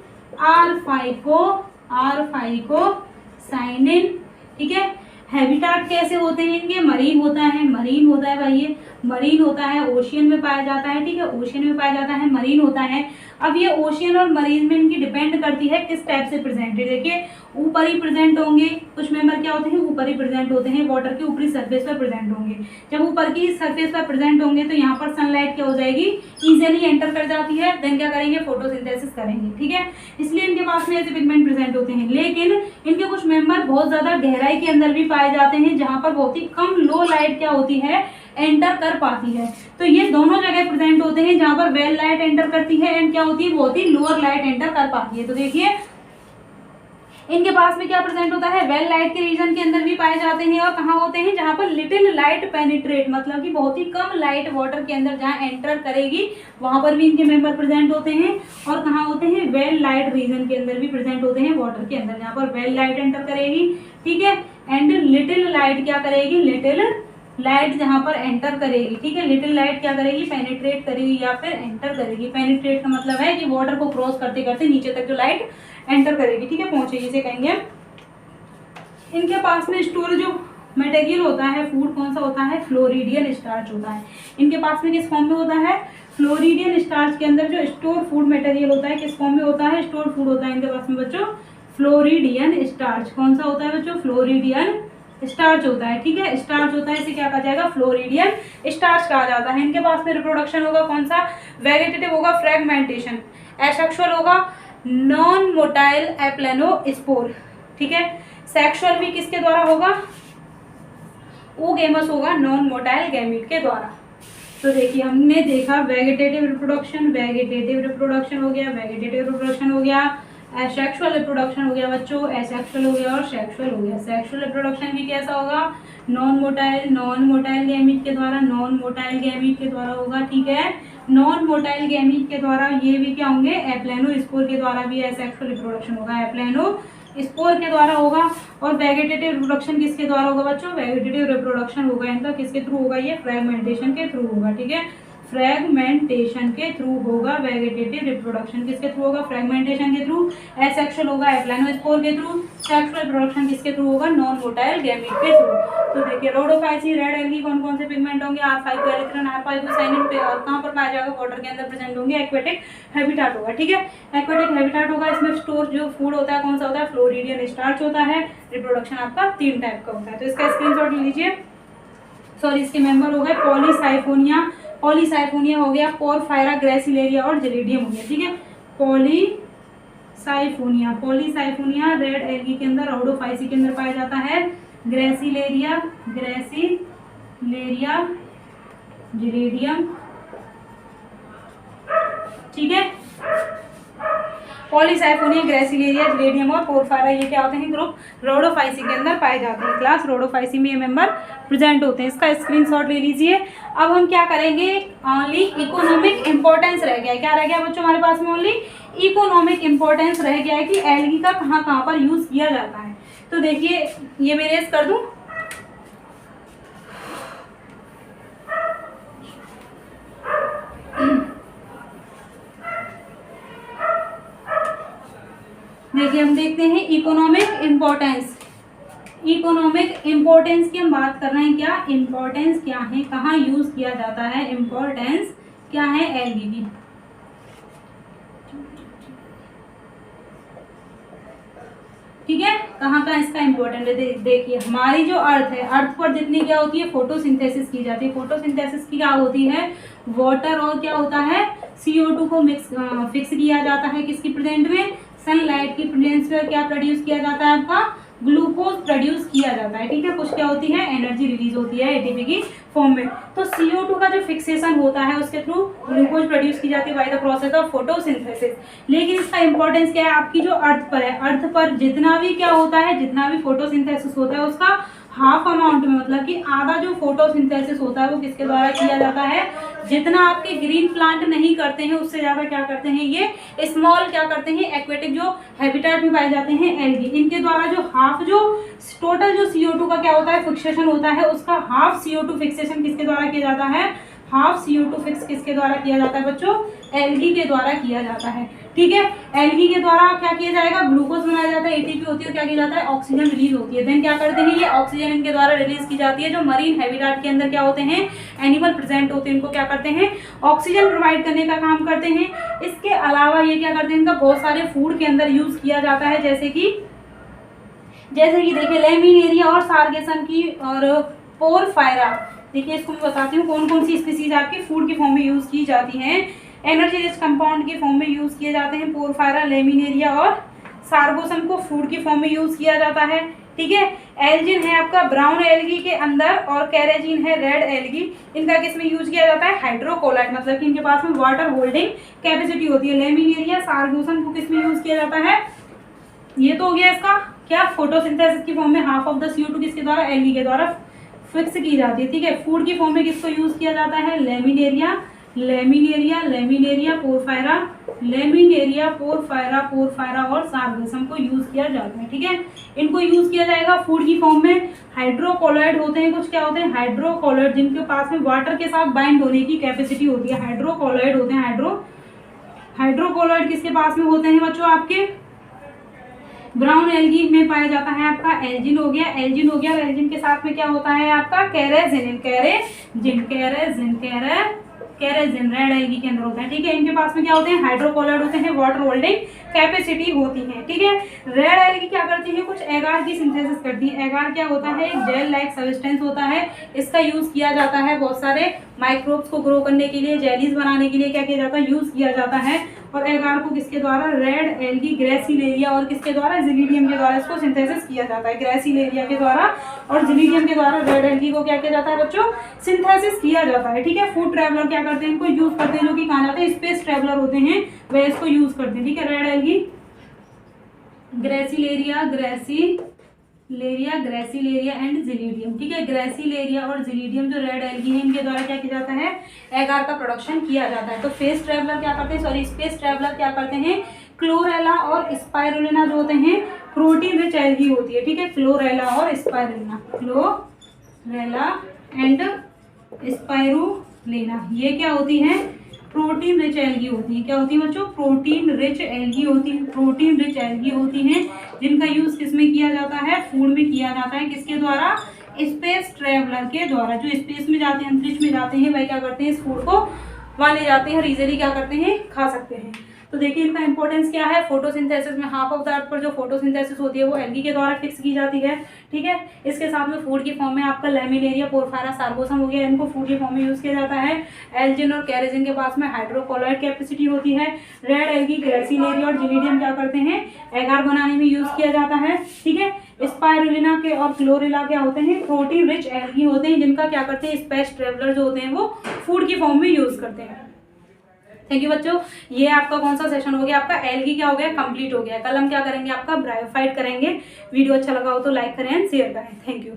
R phycocyanin, ठीक है। हैबिटाट कैसे होते हैं इनके, मरीन होता है, मरीन होता है भाई ये। मरीन होता है ओशियन में पाया जाता है, ठीक है, ओशियन में पाया जाता है, मरीन होता है। अब ये ओशियन और मरीन में इनकी डिपेंड करती है किस टाइप से प्रेजेंट है। देखिए ऊपर ही प्रेजेंट होंगे, कुछ मेंबर क्या होते हैं ऊपर ही प्रेजेंट होते हैं, वाटर के ऊपरी सरफेस पर प्रेजेंट होंगे। जब ऊपर की सरफेस पर प्रेजेंट होंगे तो यहाँ पर सनलाइट क्या हो जाएगी, इजीली एंटर कर जाती है, देन क्या करेंगे, फोटोसिंथेसिस करेंगे, ठीक है, इसलिए इनके पास में ऐसे पिगमेंट प्रेजेंट होते हैं। लेकिन इनके कुछ मेंबर बहुत ज्यादा गहराई के अंदर भी पाए जाते हैं, जहां पर बहुत ही कम लो लाइट क्या होती है, एंटर कर पाती है। तो ये दोनों जगह प्रेजेंट होते हैं, जहां पर वेल लाइट एंटर करती है एंड क्या होती है, बहुत ही लोअर लाइट एंटर कर पाती है। तो देखिए इनके पास में क्या प्रेजेंट होता है, वेल लाइट के रीजन के अंदर भी पाए जाते हैं, और कहाँ होते हैं, जहां पर लिटिल लाइट पेनिट्रेट, मतलब कि बहुत ही कम लाइट वाटर के अंदर जहां एंटर करेगी वहां पर भी इनके मेंबर प्रेजेंट होते हैं। और कहाँ होते हैं, वेल लाइट रीजन के अंदर भी प्रेजेंट होते हैं, वाटर के अंदर जहां पर वेल लाइट एंटर करेगी, ठीक है, एंड लिटिल लाइट क्या करेगी, लिटिल लाइट जहां पर एंटर करेगी, ठीक है, लिटिल लाइट क्या करेगी, पेनिट्रेट करेगी या फिर एंटर करेगी। पेनिट्रेट का मतलब है कि वाटर को क्रॉस करते करते नीचे तक जो लाइट एंटर करेगी, ठीक है, पहुंचेगी, इसे कहेंगे। इनके पास में स्टोर जो मटेरियल होता है फूड कौन सा होता है, फ्लोरिडियन स्टार्च होता है। इनके पास में किस फॉर्म में होता है, फ्लोरिडियन स्टार्च के अंदर जो स्टोर फूड मटेरियल होता है किस फॉर्म में होता है, स्टोर फूड होता है इनके पास में बच्चों, फ्लोरिडियन स्टार्च। कौन सा होता है बच्चों, फ्लोरिडियन स्टार्च होता है, ठीक है, स्टार्च होता है, इसे क्या कहा जाएगा, फ्लोरिडियन स्टार्च कहा जाता है। इनके पास में रिप्रोडक्शन होगा कौन सा, वेजिटेटिव होगा, फ्रेगमेंटेशन, एसेक्सुअल होगा, नॉन मोटाइल एप्लेनोस्पोर, ठीक है, सेक्सुअल भी किसके द्वारा होगा, ओगेमस होगा, नॉन मोटाइल गैमीट के द्वारा। तो देखिए हमने देखा वेजिटेटिव रिप्रोडक्शन, वेजिटेटिव रिप्रोडक्शन हो गया, वेजिटेटिव रिप्रोडक्शन हो गया, एसेक्सुअल रिप्रोडक्शन हो गया बच्चों, एसेक्सुअल हो गया और सेक्सुअल हो गया। सेक्सुअल रिप्रोडक्शन भी कैसा होगा, नॉन मोटाइल गैमीट के द्वारा, नॉन मोटाइल गैमीट के द्वारा होगा, ठीक है, नॉन मोटाइल गैमीट के द्वारा। ये भी क्या होंगे, एप्लेनोस्पोर के द्वारा भी एसेक्सुअल रिप्रोडक्शन होगा, एप्लेनोस्पोर के द्वारा होगा। और वेजिटेटिव रिप्रोडक्शन किसके द्वारा होगा बच्चों, वेजिटेटिव रिप्रोडक्शन होगा इनका किसके थ्रू होगा, ये फ्रेगमेंटेशन के थ्रू होगा, ठीक है, फ्रेगमेंटेशन के थ्रू होगा वेजिटेटिव रिप्रोडक्शन, किसके थ्रू होगा, फ्रेगमेंटेशन के थ्रू। एसेक्सुअल होगा एप्लेनोस्पोर के थ्रू, सेक्सुअल रिप्रोडक्शन किसके थ्रू होगा, नॉन मोटाइल गैमीट के थ्रू। तो देखिए रोडोफाइसी, रेड एल्गी कौन कौन से पिगमेंट होंगे, R5 एरिथ्रिन, R5 पे, और कहां पर पाया जाएगा, वाटर के अंदर प्रेजेंट होंगे, एक्वेटिक हैबिटाट होगा, ठीक है, एक्वेटिक हैबिटाट होगा। इसमें स्टोर जो फूड होता है कौन सा होता है, फ्लोरिडियन स्टार्च होता है। रिप्रोडक्शन आपका 3 टाइप का होता है, तो इसका स्क्रीनशॉट लीजिए। सॉरी, इसके मेंबर हो गए पॉलीसाइफोनिया, पॉलीसाइफोनिया हो गया, पोरफायरा, ग्रेसिलेरिया और जेलिडियम हो गया, ठीक है, पॉलीसाइफोनिया रेड एल्गी के अंदर, रोडोफाइसी के अंदर पाया जाता है, ग्रेसिलेरिया, जेलिडियम, ठीक है, पॉलीसाइफोनिया, ग्रेसिलेरिया, जेलिडियम और पोरफायरा, ये क्या होते हैं, ग्रुप रोडोफाइसी के अंदर पाए जाते हैं, क्लास रोडोफाइसी में ये मेंबर प्रेजेंट होते हैं। इसका स्क्रीनशॉट ले लीजिए। अब हम क्या करेंगे, ओनली इकोनॉमिक इंपॉर्टेंस रह गया है, क्या रह गया बच्चों हमारे पास में, ओनली इकोनॉमिक इंपॉर्टेंस रह गया है कि एल्गी का कहाँ कहाँ पर यूज किया जाता है। तो देखिए ये मैं रेस कर दूं, देखिए हम देखते हैं इकोनॉमिक इंपॉर्टेंस। इकोनॉमिक इंपॉर्टेंस की हम बात कर रहे हैं, क्या इंपॉर्टेंस क्या है, कहाँ यूज किया जाता है, इंपॉर्टेंस क्या है एल्गी की। ठीक है, कहाँ का इसका इंपॉर्टेंट है, देखिए हमारी जो अर्थ है, अर्थ पर जितनी क्या होती है, फोटोसिंथेसिस की जाती है। फोटोसिंथेसिस की क्या होती है, वाटर और क्या होता है, CO2 को फिक्स किया जाता है किसकी प्रेजेंट में, सनलाइट की प्रेजेंस में क्या प्रोड्यूस किया जाता है, आपका ग्लूकोज प्रोड्यूस किया जाता है, ठीक है, कुछ क्या होती है, एनर्जी रिलीज होती है ATP की फॉर्म में। तो CO2 का जो फिक्सेशन होता है उसके थ्रू ग्लूकोज प्रोड्यूस की जाती है by the process of photosynthesis. लेकिन इसका इंपॉर्टेंस क्या है, आपकी जो अर्थ पर है, अर्थ पर जितना भी क्या होता है, जितना भी फोटोसिंथेसिस होता है उसका हाफ अमाउंट में, मतलब कि आधा जो फोटोसिंथेसिस होता है वो किसके द्वारा किया जाता है, जितना आपके ग्रीन प्लांट नहीं करते हैं उससे ज्यादा क्या करते हैं, ये स्मॉल क्या करते हैं, एक्वेटिक जो हैबिटेट में पाए जाते हैं एल्गी, इनके द्वारा जो हाफ जो टोटल जो CO2 का क्या होता है फिक्सेशन होता है, उसका हाफ CO2 फिक्सेशन किसके द्वारा किया जाता है, हाफ CO2 फिक्स किसके द्वारा किया जाता है बच्चों? एल्गी के द्वारा किया जाता है। ठीक है, एल्गी के द्वारा क्या किया जाएगा? ग्लूकोज बनाया जाता है, ATP होती है, क्या किया जाता है? ऑक्सीजन रिलीज होती है। देन क्या करते हैं, ये ऑक्सीजन इनके द्वारा रिलीज की जाती है। जो मरीन हैबिटेट के अंदर क्या होते हैं, एनिमल प्रेजेंट होते हैं, इनको क्या करते हैं? ऑक्सीजन प्रोवाइड करने का काम करते हैं। इसके अलावा ये क्या करते हैं, इनका बहुत सारे फूड के अंदर यूज किया जाता है, जैसे कि देखिए लेमिनेरिया और सार्गेसन की और पोरफायरा। देखिए इसको मैं बताती हूँ कौन कौन सी स्पीसीज आपकी फूड के फॉर्म में यूज की जाती हैं, एनर्जी रिच कंपाउंड के फॉर्म में यूज किए जाते हैं। पोरफायरा, लेमिनेरिया और सार्गोसन को फूड के फॉर्म में यूज किया जाता है। ठीक है, एल्जिन है आपका ब्राउन एल्गी के अंदर और कैरेजिन है रेड एल्गी। इनका किस में यूज किया जाता है? हाइड्रोकोलाइट, मतलब कि इनके पास में वाटर होल्डिंग कैपेसिटी होती है। लेमिनेरिया, सार्गोसन को किस में यूज किया जाता है? ये तो हो गया इसका क्या, फोटोसिंथेसिस की फॉर्म में हाफ ऑफ द CO2 किसके द्वारा? एल्गी के द्वारा फिक्स की जाती है। ठीक है, फूड की फॉर्म में किसको यूज किया जाता है? Laminaria, Laminaria, laminaria porphyra, laminaria porphyra, porphyra और सार्गेसम को यूज किया जाता है। ठीक है, इनको यूज किया जाएगा फूड की फॉर्म में। हाइड्रोकोलाइड होते हैं कुछ, क्या होते हैं? हाइड्रोकोलाइड, जिनके पास में वाटर के साथ बाइंड होने की कैपेसिटी होती है, हाइड्रोकोलाइड होते हैं। हाइड्रोकोलाइड किसके पास में होते हैं बच्चों? आपके ब्राउन एल्गी में पाया जाता है आपका एल्जिन हो गया, एल्जिन हो गया। और एल्जिन के साथ में क्या होता है आपका? कैरेजिन, कैरेजिन, कैरेजिन, कैरेजिन रेड एल्गी के अंदर होता है। ठीक है, इनके पास में क्या होते हैं? हाइड्रोकोलाइड होते हैं, वाटर होल्डिंग कैपेसिटी होती है। ठीक है, रेड एल्गी क्या करती है? कुछ एगार की सिंथेसिस करती है। एगार क्या होता है? एक जेल लाइक सब्सटेंस होता है। इसका यूज किया जाता है बहुत सारे माइक्रोब्स को ग्रो करने के लिए, जेलीज बनाने के लिए क्या किया जाता है? यूज किया जाता है। और एगार को किसके द्वारा? रेड एल्गी, ग्रेसिलेरिया और किसके द्वारा? जिलीडियम के द्वारा इसको सिंथेसिस किया जाता है। ग्रेसिलेरिया के द्वारा और जिलीडियम के द्वारा रेड एल्गी को क्या किया जाता है बच्चों? सिंथेसिस किया जाता है। ठीक है, फूड ट्रैवलर क्या करते हैं? इनको यूज करते हैं, जो कि कहा जाते हैं स्पेस ट्रैवलर होते हैं, वे इसको यूज करते हैं। ठीक है, red algae, Gracilaria, Gracilaria and Gelidium. ठीक है, ग्रेसिलेरिया और जिलीडियम जो रेड एल्गी है, इनके द्वारा क्या किया जाता है? एगार का प्रोडक्शन किया जाता है। तो फेस ट्रैवलर क्या करते हैं, सॉरी स्पेस ट्रैवलर क्या करते हैं? क्लोरेला और स्पाइरुलिना जो होते हैं प्रोटीन रिच एल्गी होती है। ठीक है, क्लोरेला और स्पाइरुलिना, क्लोरेला एंड स्पाइरुलिना ये क्या होती है? प्रोटीन रिच एल्गी होती है। क्या होती है बच्चों? प्रोटीन रिच एल्गी होती है, प्रोटीन रिच एल्गी होती हैं, जिनका यूज किसमें किया जाता है? फूड में किया जाता है। किसके द्वारा? स्पेस ट्रैवलर के द्वारा। जो स्पेस में जाते हैं, अंतरिक्ष में जाते हैं, वह क्या करते हैं? इस फूड को वाले जाते हैं और इजीली क्या करते हैं? खा सकते हैं। तो देखिए इनका इंपॉर्टेंस क्या है। फोटोसिंथेसिस में हाफ ऑफ द अर्थ पर जो फोटोसिंथेसिस होती है वो एल्गी के द्वारा फिक्स की जाती है। ठीक है, इसके साथ में फूड की फॉर्म में आपका लेमिनेरिया, पोरफायरा, सार्गोसम हो गया, इनको फूड की फॉर्म में यूज किया जाता है। एल्जिन और कैरेजिन के पास में हाइड्रोकोलाइड कैपेसिटी होती है। रेड एल्गी, ग्रेसिलेरिया और जिलीडियम क्या करते हैं? एगार बनाने में यूज किया जाता है। ठीक है, स्पाइरुलिना के और क्लोरेला क्या होते हैं? प्रोटीन रिच एल्गी होते हैं, जिनका क्या करते हैं? स्पेस ट्रेवलर जो होते हैं वो फूड की फॉर्म में यूज करते हैं। थैंक यू बच्चों, ये आपका कौन सा सेशन हो गया? आपका एल्गी क्या हो गया? कंप्लीट हो गया। कल हम क्या करेंगे? आपका ब्रायोफाइट करेंगे। वीडियो अच्छा लगा हो तो लाइक करें एंड शेयर करें। Thank you.